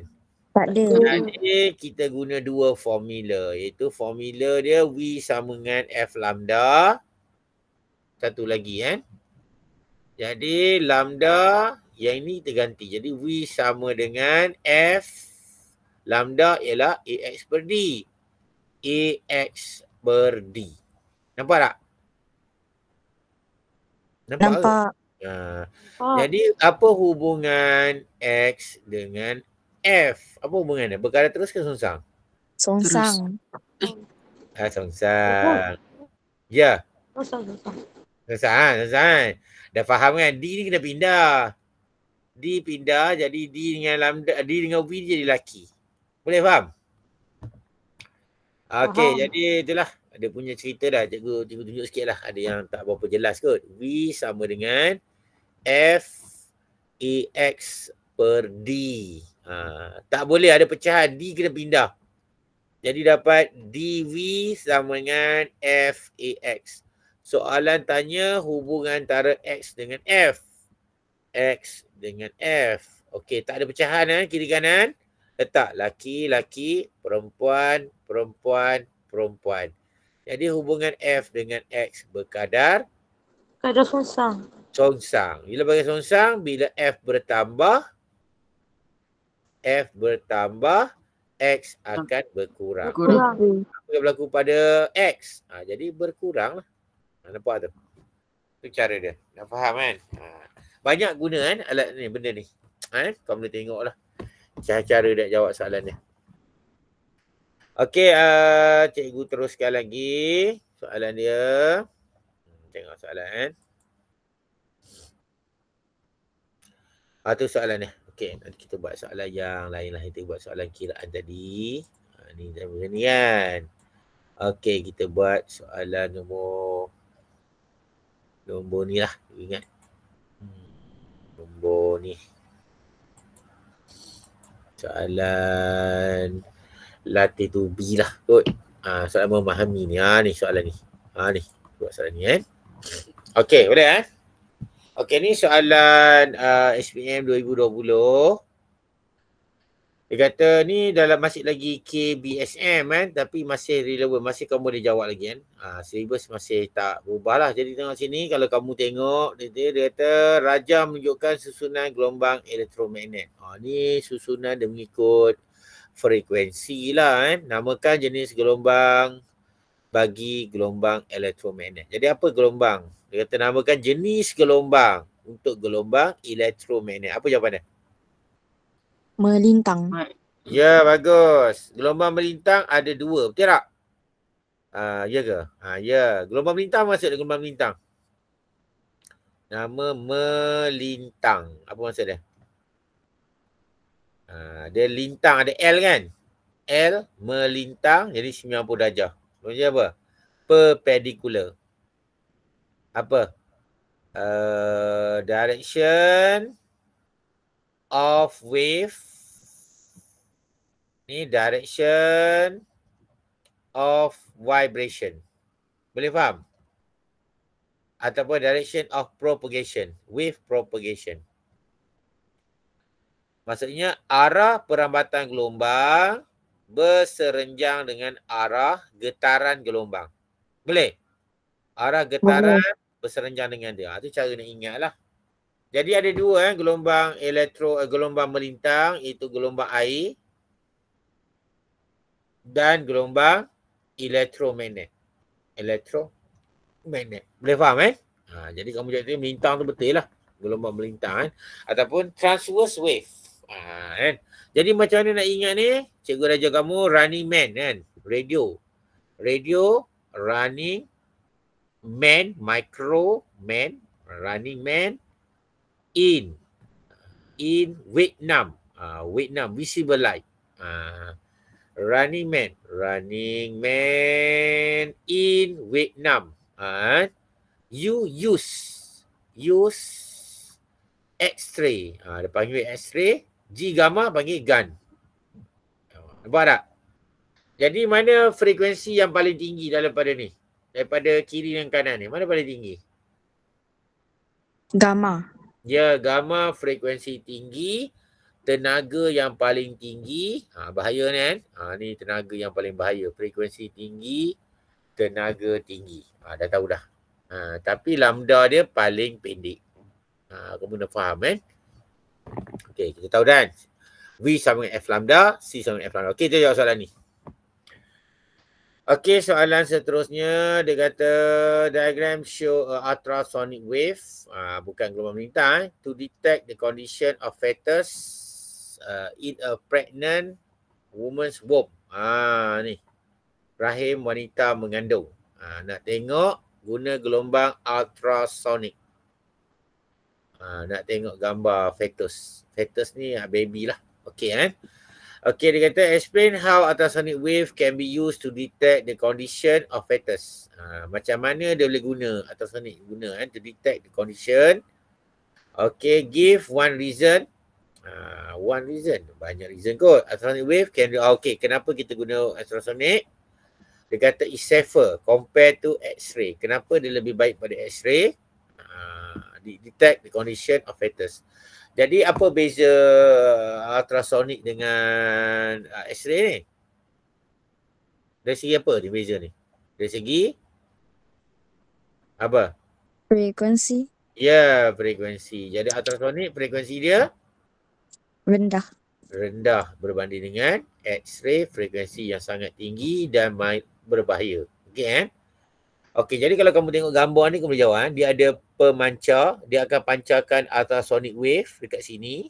Tak ada. Jadi kita guna dua formula. Iaitu formula dia V sama dengan F lambda. Satu lagi kan. Jadi lambda yang ini kita ganti. Jadi V sama dengan F lambda ialah AX per D. AX per D. Nampak tak? Nampak. Jadi apa hubungan X dengan F? Apa hubungan dia? Berkala terus ke songsang? Songsang. Songsang. Ya. Songsang. Songsang. Dah faham kan? D ni kena pindah. D pindah jadi D dengan lambda, D dengan V jadi laki. Boleh faham? Okey, jadi itulah. Ada punya cerita dah. Cikgu tunjuk sikit lah. Ada yang tak berapa jelas kot. V sama dengan F AX per D. Tak boleh ada pecahan. D kena pindah. Jadi dapat dV sama dengan FAX. Soalan tanya hubungan antara X dengan F. X dengan F. Okey, tak ada pecahan kiri kanan. Letak laki, laki, perempuan, perempuan, perempuan. Jadi hubungan F dengan X berkadar Kadar songsang. songsang. Bila bagi songsang, bila F bertambah, X akan berkurang. Kurang. Apa yang berlaku pada X? Jadi berkurang lah. Nampak tu? Itu cara dia. Nak faham kan? Banyak guna kan alat ni, benda ni. Kau boleh tengok lah cara dia jawab soalan dia. Okey, cikgu teruskan lagi soalan dia. Tengok soalan kan. Tu soalan dia. Okey, nanti kita buat soalan yang lain lah. Kita buat soalan kiraan tadi. Ni macam ni kan. Okey, kita buat soalan nombor ni lah. Ingat. Nombor ni. Soalan latih tu B lah kot. Soalan memahami ni. Ni soalan ni. Ni. Buat soalan ni kan. Okey, boleh Okey, ni soalan SPM 2020. Dia kata ni dalam masih lagi KBSM kan, tapi masih relevan, masih kamu boleh jawab lagi kan. Syllabus masih tak berubah lah. Jadi tengok sini, kalau kamu tengok, dia kata Raja menunjukkan susunan gelombang elektromagnet. Ni susunan dia mengikut frekuensi lah kan. Namakan jenis gelombang bagi gelombang elektromagnet. Jadi apa gelombang? Dia kata namakan jenis gelombang untuk gelombang elektromagnet. Apa jawapan dia? Melintang. Ya, bagus. Gelombang melintang ada dua, betul tak? Ya ke? Ya. Gelombang melintang maksud dia gelombang melintang. Nama melintang. Apa maksud dia? Dia lintang, ada L kan? L melintang jadi 90 darjah. Maksudnya apa? Perpendicular. Apa? Direction of wave. Ni direction of vibration. Boleh faham? Ataupun direction of propagation. Wave propagation. Maksudnya arah perambatan gelombang berserenjang dengan arah getaran gelombang. Boleh? Arah getaran berserenjang dengan dia. Itu cara nak ingat lah. Jadi ada dua gelombang gelombang melintang, iaitu gelombang air dan gelombang elektromagnet. Elektromagnet. Boleh faham jadi kamu jadi melintang tu betul lah. Gelombang melintang ataupun transverse wave. Jadi macam mana nak ingat ni? Cikgu ajar kamu running man kan. Radio, running man, micro man, running man in Vietnam. Vietnam, visible light. Running man in Vietnam. You use X-ray. Dia panggil X-ray. G gamma panggil gun. Nampak tak? Jadi mana frekuensi yang paling tinggi daripada ni? Daripada kiri dan kanan ni. Mana paling tinggi? Gamma. Ya, gamma frekuensi tinggi. Tenaga yang paling tinggi. Bahaya ni kan? Ni tenaga yang paling bahaya. Frekuensi tinggi. Tenaga tinggi. Dah tahu dah. Tapi lambda dia paling pendek. Kamu dah faham kan? Okey, kita tahu dah. V sama dengan F lambda, C sama dengan F lambda. Okey, kita jawab soalan ni. Okey, soalan seterusnya dia kata diagram show a ultrasonic wave, bukan gelombang melintang, to detect the condition of fetus in a pregnant woman's womb. Ni. Rahim wanita mengandung. Nak tengok guna gelombang ultrasonic. Nak tengok gambar fetus. Fetus ni baby lah. Okey kan? Okey, dia kata explain how ultrasonic wave can be used to detect the condition of fetus. Macam mana dia boleh guna ultrasonic to detect the condition. Okey, give one reason One reason. Banyak reason kot. Ultrasonic wave can do, okay, kenapa kita guna ultrasonic? Dia kata is safer compared to X-ray. Kenapa dia lebih baik pada X-ray? Detect the condition of fetus. Jadi apa beza ultrasonic dengan X-ray ni? Dari segi apa ni beza ni? Dari segi apa? Frekuensi Ya, frekuensi. Jadi ultrasonic frekuensi dia rendah. rendah berbanding dengan X-ray, frekuensi yang sangat tinggi dan berbahaya. Okey kan? Okey, jadi kalau kamu tengok gambar ni kamu boleh jawab, dia ada pemancar, dia akan pancarkan ultrasonic wave dekat sini.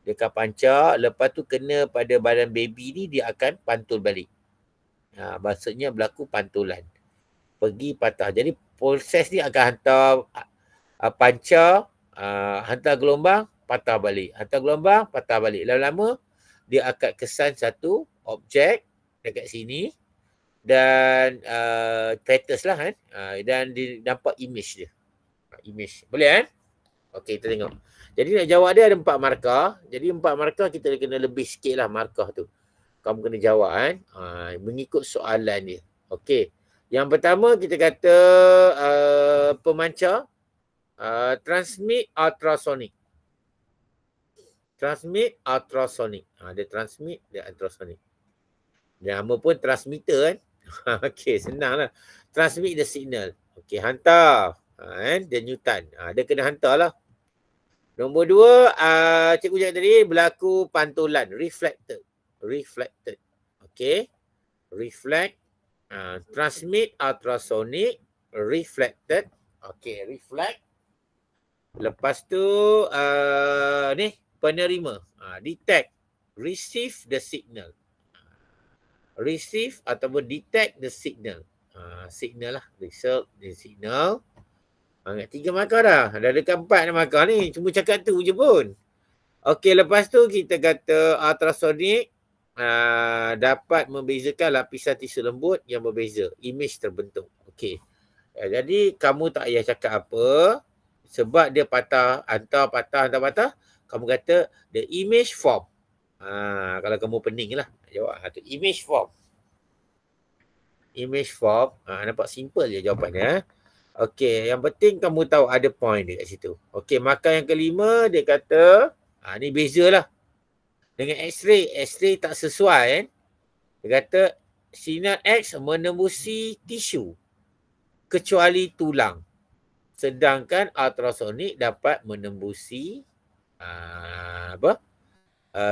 Dia akan pancar, lepas tu kena pada badan baby ni dia akan pantul balik. Maksudnya berlaku pantulan. Pergi patah. Jadi proses ni akan hantar pancar, hantar gelombang, patah balik. Hantar gelombang, patah balik. Lama-lama dia akan kesan satu objek dekat sini dan fetus lah kan. Dan nampak image dia. Image. Boleh kan? Okey, kita tengok. Jadi nak jawab dia ada 4 markah. Jadi 4 markah kita kena lebih sikit lah markah tu. Kamu kena jawab kan. Mengikut soalan dia. Okey. Yang pertama kita kata pemancar transmit ultrasonic. Transmit ultrasonic. Dia transmit, dia ultrasonic. Nama pun transmitter kan. Okey, senang lah. Transmit the signal. Okey, hantar. Dia Newton. Dia kena hantar lah. Nombor 2, cikgu cakap tadi berlaku pantulan. Reflected. Reflected. Okey. Reflect. Transmit ultrasonic. Reflected. Okey, reflect. Lepas tu ni penerima. Detect. Receive the signal. Receive ataupun detect the signal. Signal lah. Result the signal. 3 markah dah. Dah dekat 4 markah ni. Cuma cakap tu je pun. Okey, lepas tu kita kata ultrasonic dapat membezakan lapisan tisu lembut yang berbeza. Image terbentuk. Okey. Jadi kamu tak payah cakap apa. Sebab dia patah, hantar patah. Kamu kata the image form. Kalau kamu pening lah. Jawab. Tu image form. Image form. Nampak simple je jawapannya. Okey, yang penting kamu tahu ada point dekat situ. Okey, markah yang kelima dia kata, ni bezalah. Dengan X-ray, X-ray tak sesuai kan. Dia kata sinar X menembusi tisu kecuali tulang. Sedangkan ultrasonic dapat menembusi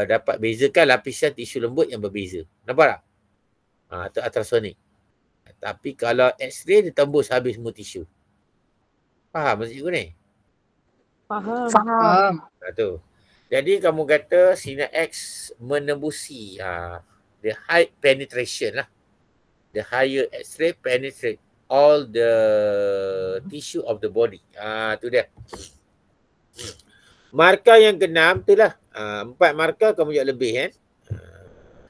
dapat bezakan lapisan tisu lembut yang berbeza. Nampak tak? Itu ultrasonic. Tapi kalau X-ray dia tembus habis semua tisu. Faham maksud cikgu ni? Faham. Tu. Jadi kamu kata sinar X menembusi the high penetration lah. The higher X-ray penetrate all the tissue of the body. Tu dia. Markah yang ke-6 tu lah. 4 markah kamu jawab lebih kan.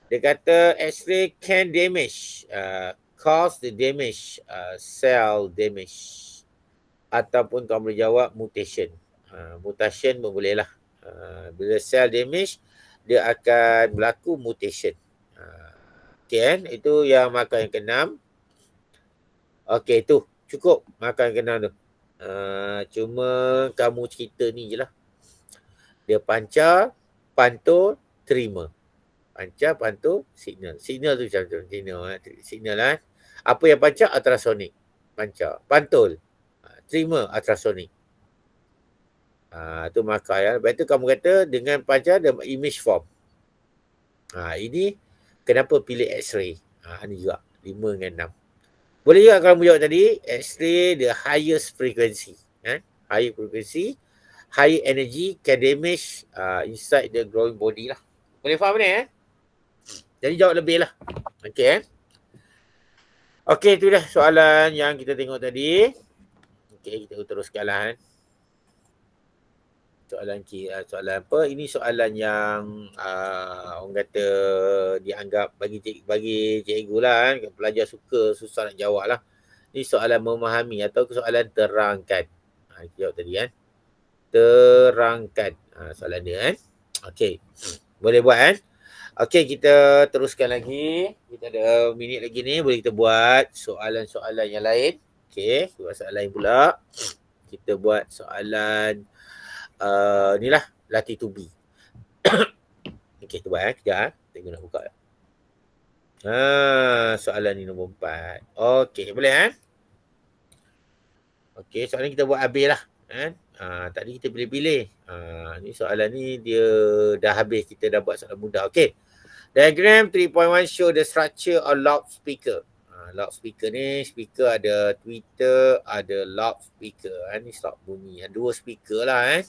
Dia kata X-ray can damage, cause the damage, cell damage. Ataupun kamu boleh jawab mutation. Mutation pun boleh lah. Bila cell damage, dia akan berlaku mutation. Okay kan? Itu yang markah yang ke-6. Okay, tu. Cukup markah yang ke-6 tu. Cuma kamu cerita ni je lah. Dia pancar, pantul, terima. Pancar, pantul, signal. Signal tu macam signal lah. Apa yang pancar? Ultrasonic. Pancar. Pantul. Terima ultrasonic. Tu markah ya. Lepas tu kamu kata dengan pancar dan image form. Ini kenapa pilih X-ray? Ni juga 5 dengan 6. Boleh juga kalau kamu jawab tadi X-ray the highest frequency. High frequency, high energy can damage inside the growing body lah. Boleh faham ni Jadi jawab lebih lah. Okay Okay, tu dah soalan yang kita tengok tadi. Okay, kita teruskan lah soalan apa? Ini soalan yang orang kata dianggap bagi cikgu lah pelajar susah nak jawab lah. Ini soalan memahami atau soalan terangkan. Kita jawab tadi Terangkan soalan dia Okey. Boleh buat kan? Okey, kita teruskan lagi. Kita ada minit lagi ni. Boleh kita buat soalan-soalan yang lain. Okey, buat soalan lain pula. Kita buat soalan ni lah, latih to be. Okey, kita buat kejap. Tengok nak buka. Soalan ni nombor 4. Okey, boleh kan? Okey, soalan kita buat habis lah. Kan? Tadi kita pilih-pilih. Ni soalan ni dia dah habis. Kita dah buat soalan mudah. Okey. Diagram 3.1 show the structure of loudspeaker. Loudspeaker ni, speaker ada tweeter, ada loudspeaker. Ni stop bunyi. Ada 2 speaker lah.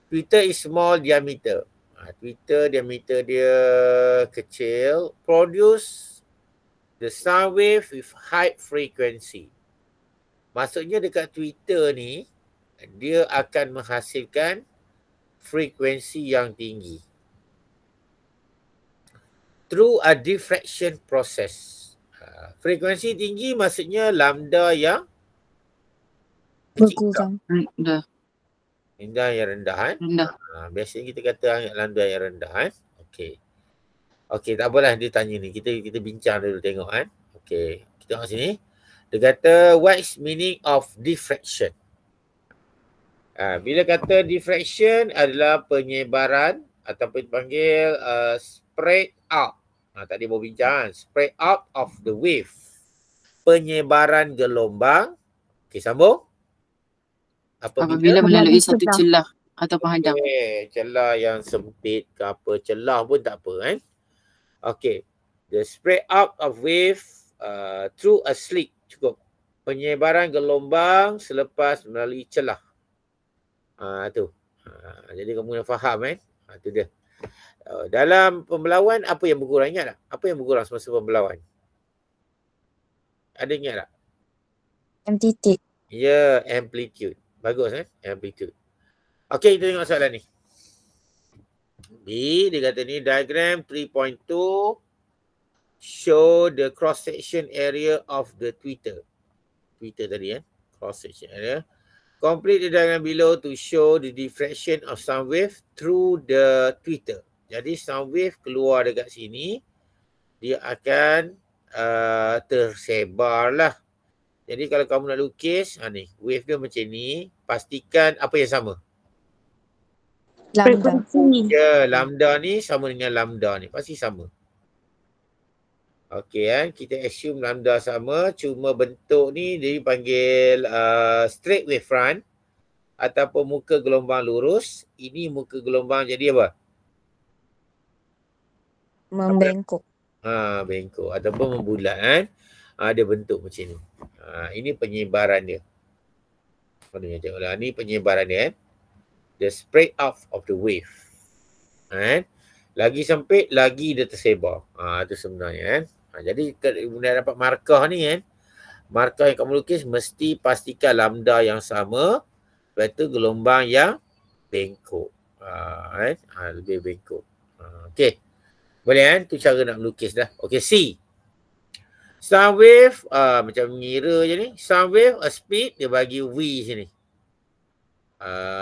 Tweeter is small diameter. Tweeter diameter dia kecil. Produce the sound wave with high frequency. Maksudnya dekat tweeter ni, dia akan menghasilkan frekuensi yang tinggi. Through a diffraction process. Frekuensi tinggi maksudnya lambda yang Berkurang. Rendah. lambda yang rendah kan? Rendah. Biasanya kita kata lambda yang rendah kan? Okey. Okey, tak apalah dia tanya ni. Kita bincang dulu tengok kan? Okey, kita tengok sini. Dia kata what is meaning of diffraction? Bila kata diffraction adalah penyebaran ataupun dipanggil spread out. Tadi baru bincang, spread out of the wave. Penyebaran gelombang. Okey, sambung. Apabila melalui satu celah atau penghadang. Celah yang sempit ke apa, celah pun tak apa kan. Okey. The spread out of wave through a slit. Cukup. Penyebaran gelombang selepas melalui celah. Tu. Jadi kamu dah faham kan? Tu dia. Dalam pembelawan apa yang berkurang? Ingat tak? Apa yang berkurang semasa pembelawan? Ada ingat tak? Amplitude. Ya, amplitude. Bagus kan? Amplitude. Okey, kita tengok soalan ni. B, dia kata ni diagram 3.2 show the cross section area of the tweeter. Tweeter tadi cross section area. Complete the diagram below to show the diffraction of sound wave through the tweeter. Jadi sound wave keluar dekat sini, dia akan tersebar lah. Jadi kalau kamu nak lukis, ni wave dia macam ni, pastikan apa yang sama? Lambda. Ya, lambda ni sama dengan lambda ni, pasti sama. Okey kan, kita assume lambda sama, cuma bentuk ni dia dipanggil straight wave front ataupun muka gelombang lurus. Ini muka gelombang jadi apa? Membengkok. Bengkok ataupun membulat kan. Dia bentuk macam ni. Ini penyebaran dia. Ni penyebaran dia The spread out of the wave. Lagi sempit, lagi dia tersebar. Itu sebenarnya jadi bila dapat markah ni markah yang kamu lukis mesti pastikan lambda yang sama, lepas tu gelombang yang bengkok. Lebih bengkok. Okey. Boleh kan? Tu cara nak melukis dah. Okey, C. Sound wave, macam mengira je ni. Sound wave, a speed, dia bagi V sini.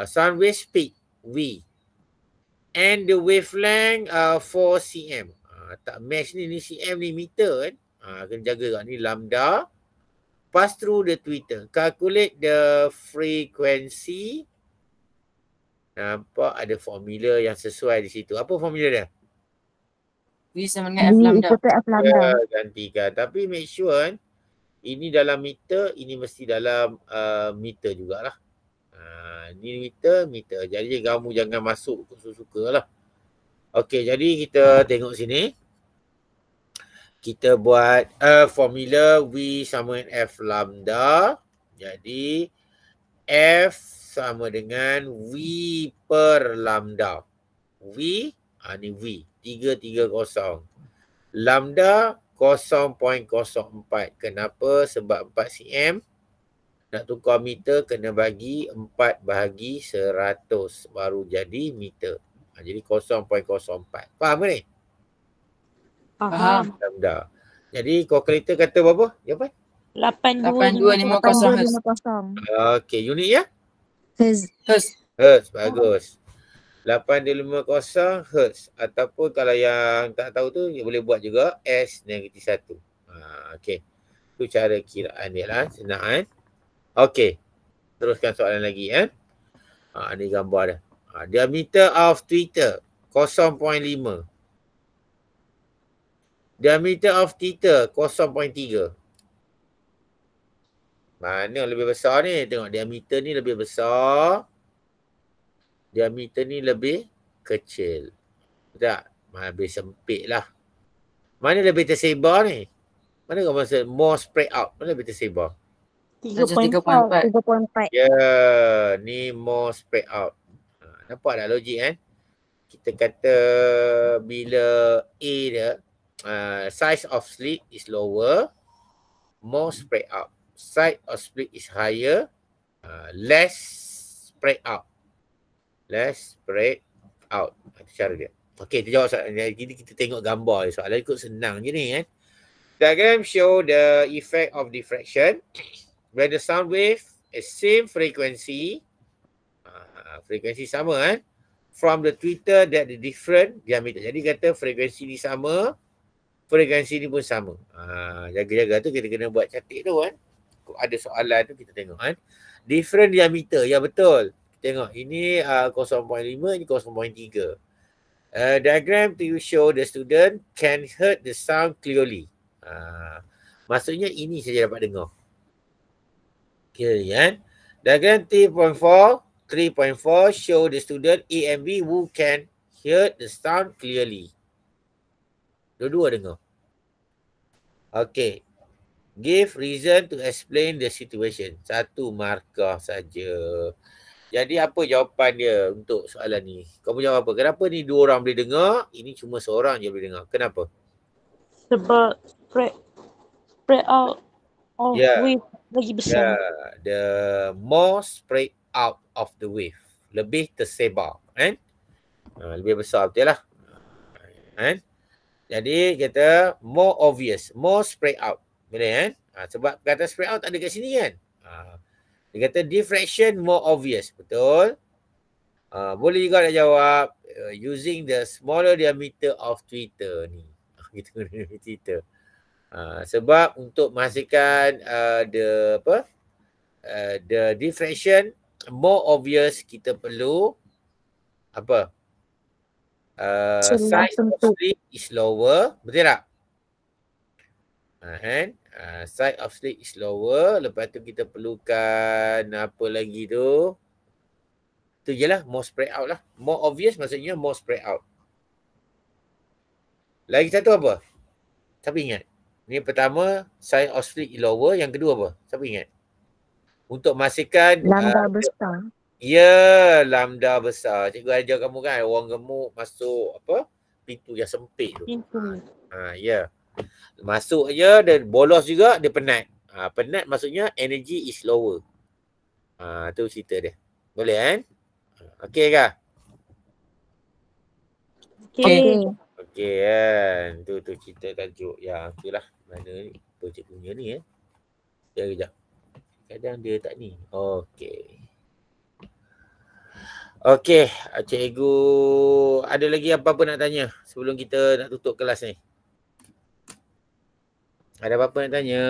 Sound wave speed, V. And the wavelength 4 cm. Tak match ni cm ni meter kan. Kena jaga kat ni lambda. Pass through the tweeter. Calculate the frequency. Nampak ada formula yang sesuai di situ. Apa formula dia? V sama dengan F lambda. F lambda. Gantikan. Tapi make sure ini dalam meter, ini mesti dalam meter jugalah. Ini meter. Jadi kamu jangan masuk suka-suka lah. Okey, jadi kita tengok sini. Kita buat formula V sama dengan F lambda. Jadi F sama dengan V per lambda. V, ni V. 330. Lambda 0.04. Kenapa? Sebab 4 cm. Nak tukar meter kena bagi 4 bahagi 100. Baru jadi meter. Jadi 0.04. Faham ke ni? Faham. Lambda. Jadi kalkulator kata berapa? Jawapan? 8250 Hz. Okey, unit ya? Hertz. Hertz. Hertz, bagus. 8250 Hz. Ataupun kalau yang tak tahu tu, boleh buat juga S-1. Okey. Itu cara kiraan dia lah. Senang kan? Okey. Teruskan soalan lagi kan. Ni gambar dia. Diameter of Twitter 0.5. Diameter of theta 0.3. Mana lebih besar ni? Tengok diameter ni lebih besar. Diameter ni lebih kecil. Tak? Lebih sempit lah. Mana lebih tersebar ni? Mana kau maksud more spread out? Mana lebih tersebar? 3.4. 3.4. Ya, ni more spread out. Nampak tak logik kan? Kita kata bila A dia, size of slit is lower, more spread out. Size of slit is higher, less spread out. Less spread out. Itu cara dia. Okey, kita jawab soalan. Jadi kita tengok gambar. Soalan ikut senang je ni kan. Diagram show the effect of diffraction when the sound wave is same frequency. Frekuensi sama kan. From the tweeter that the different diameter. Jadi kata frekuensi ni sama, frekuensi ni pun sama. Jaga-jaga tu kita kena buat cantik tu kan. Ada soalan tu kita tengok kan. Different diameter. Ya betul. Tengok ini 0.5, ini 0.3. Diagram to show the student can hear the sound clearly. Maksudnya ini saja dapat dengar. Clearly kan. Diagram 3.4 show the student A and B who can hear the sound clearly. Dua-dua dengar. Okay. Give reason to explain the situation. Satu markah saja. Jadi apa jawapan dia untuk soalan ni? Kamu jawab apa? Kenapa ni dua orang boleh dengar? Ini cuma seorang je boleh dengar. Kenapa? Sebab spread out of wave lagi besar. The more spread out of the wave. Lebih tersebar. Kan? Lebih besar betul lah. Kan? Jadi kita more obvious. More spread out. Boleh kan? Sebab kata spread out tak ada kat sini kan? Dia kata diffraction more obvious. Betul. Boleh juga nak jawab using the smaller diameter of Twitter ni. Kita guna Twitter. Sebab untuk memastikan the diffraction more obvious, kita perlu apa? Size of slit is lower. Betul tak? Size of slit is lower. Lepas tu kita perlukan apa lagi tu? Tu je lah. More spread out lah. More obvious maksudnya more spread out. Lagi satu apa? Siapa ingat? Ni pertama size of slit is lower. Yang kedua apa? Siapa ingat? Untuk memastikan lambda besar. Ya, lambda besar. Cikgu ajar kamu kan orang gemuk masuk apa? Pintu yang sempit tu. Ya. Masuk je dan bolos juga dia penat. Penat maksudnya energy is lower. Tu cerita dia. Boleh kan? Okey kah? Okay. Okey kan. Tu cerita tajuk. Ya, itulah. Mana ni? Apa cikgunya ni Kejap. Kadang dia tak ni. Okey. Okey, cikgu ada lagi apa-apa nak tanya sebelum kita nak tutup kelas ni? Ada apa-apa nak tanya?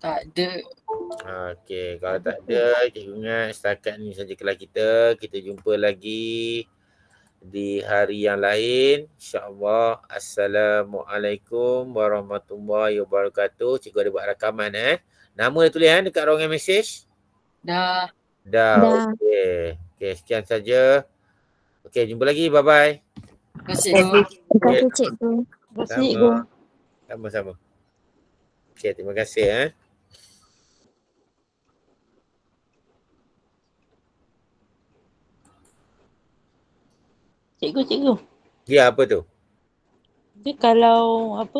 Tak ada. Okey, kalau tak ada, cikgu ingat setakat ni saja kelas kita. Kita jumpa lagi di hari yang lain. InsyaAllah. Assalamualaikum warahmatullahi wabarakatuh. Cikgu ada buat rakaman Nama dia tulis dekat ruangan mesej? Dah. Okey. Okey, sekian saja. Okey, jumpa lagi. Bye-bye. Terima kasih cikgu. Terima kasih cikgu. Terima kasih cikgu. Sama-sama. Okey, terima kasih Cikgu. Ya, apa tu? Dia kalau apa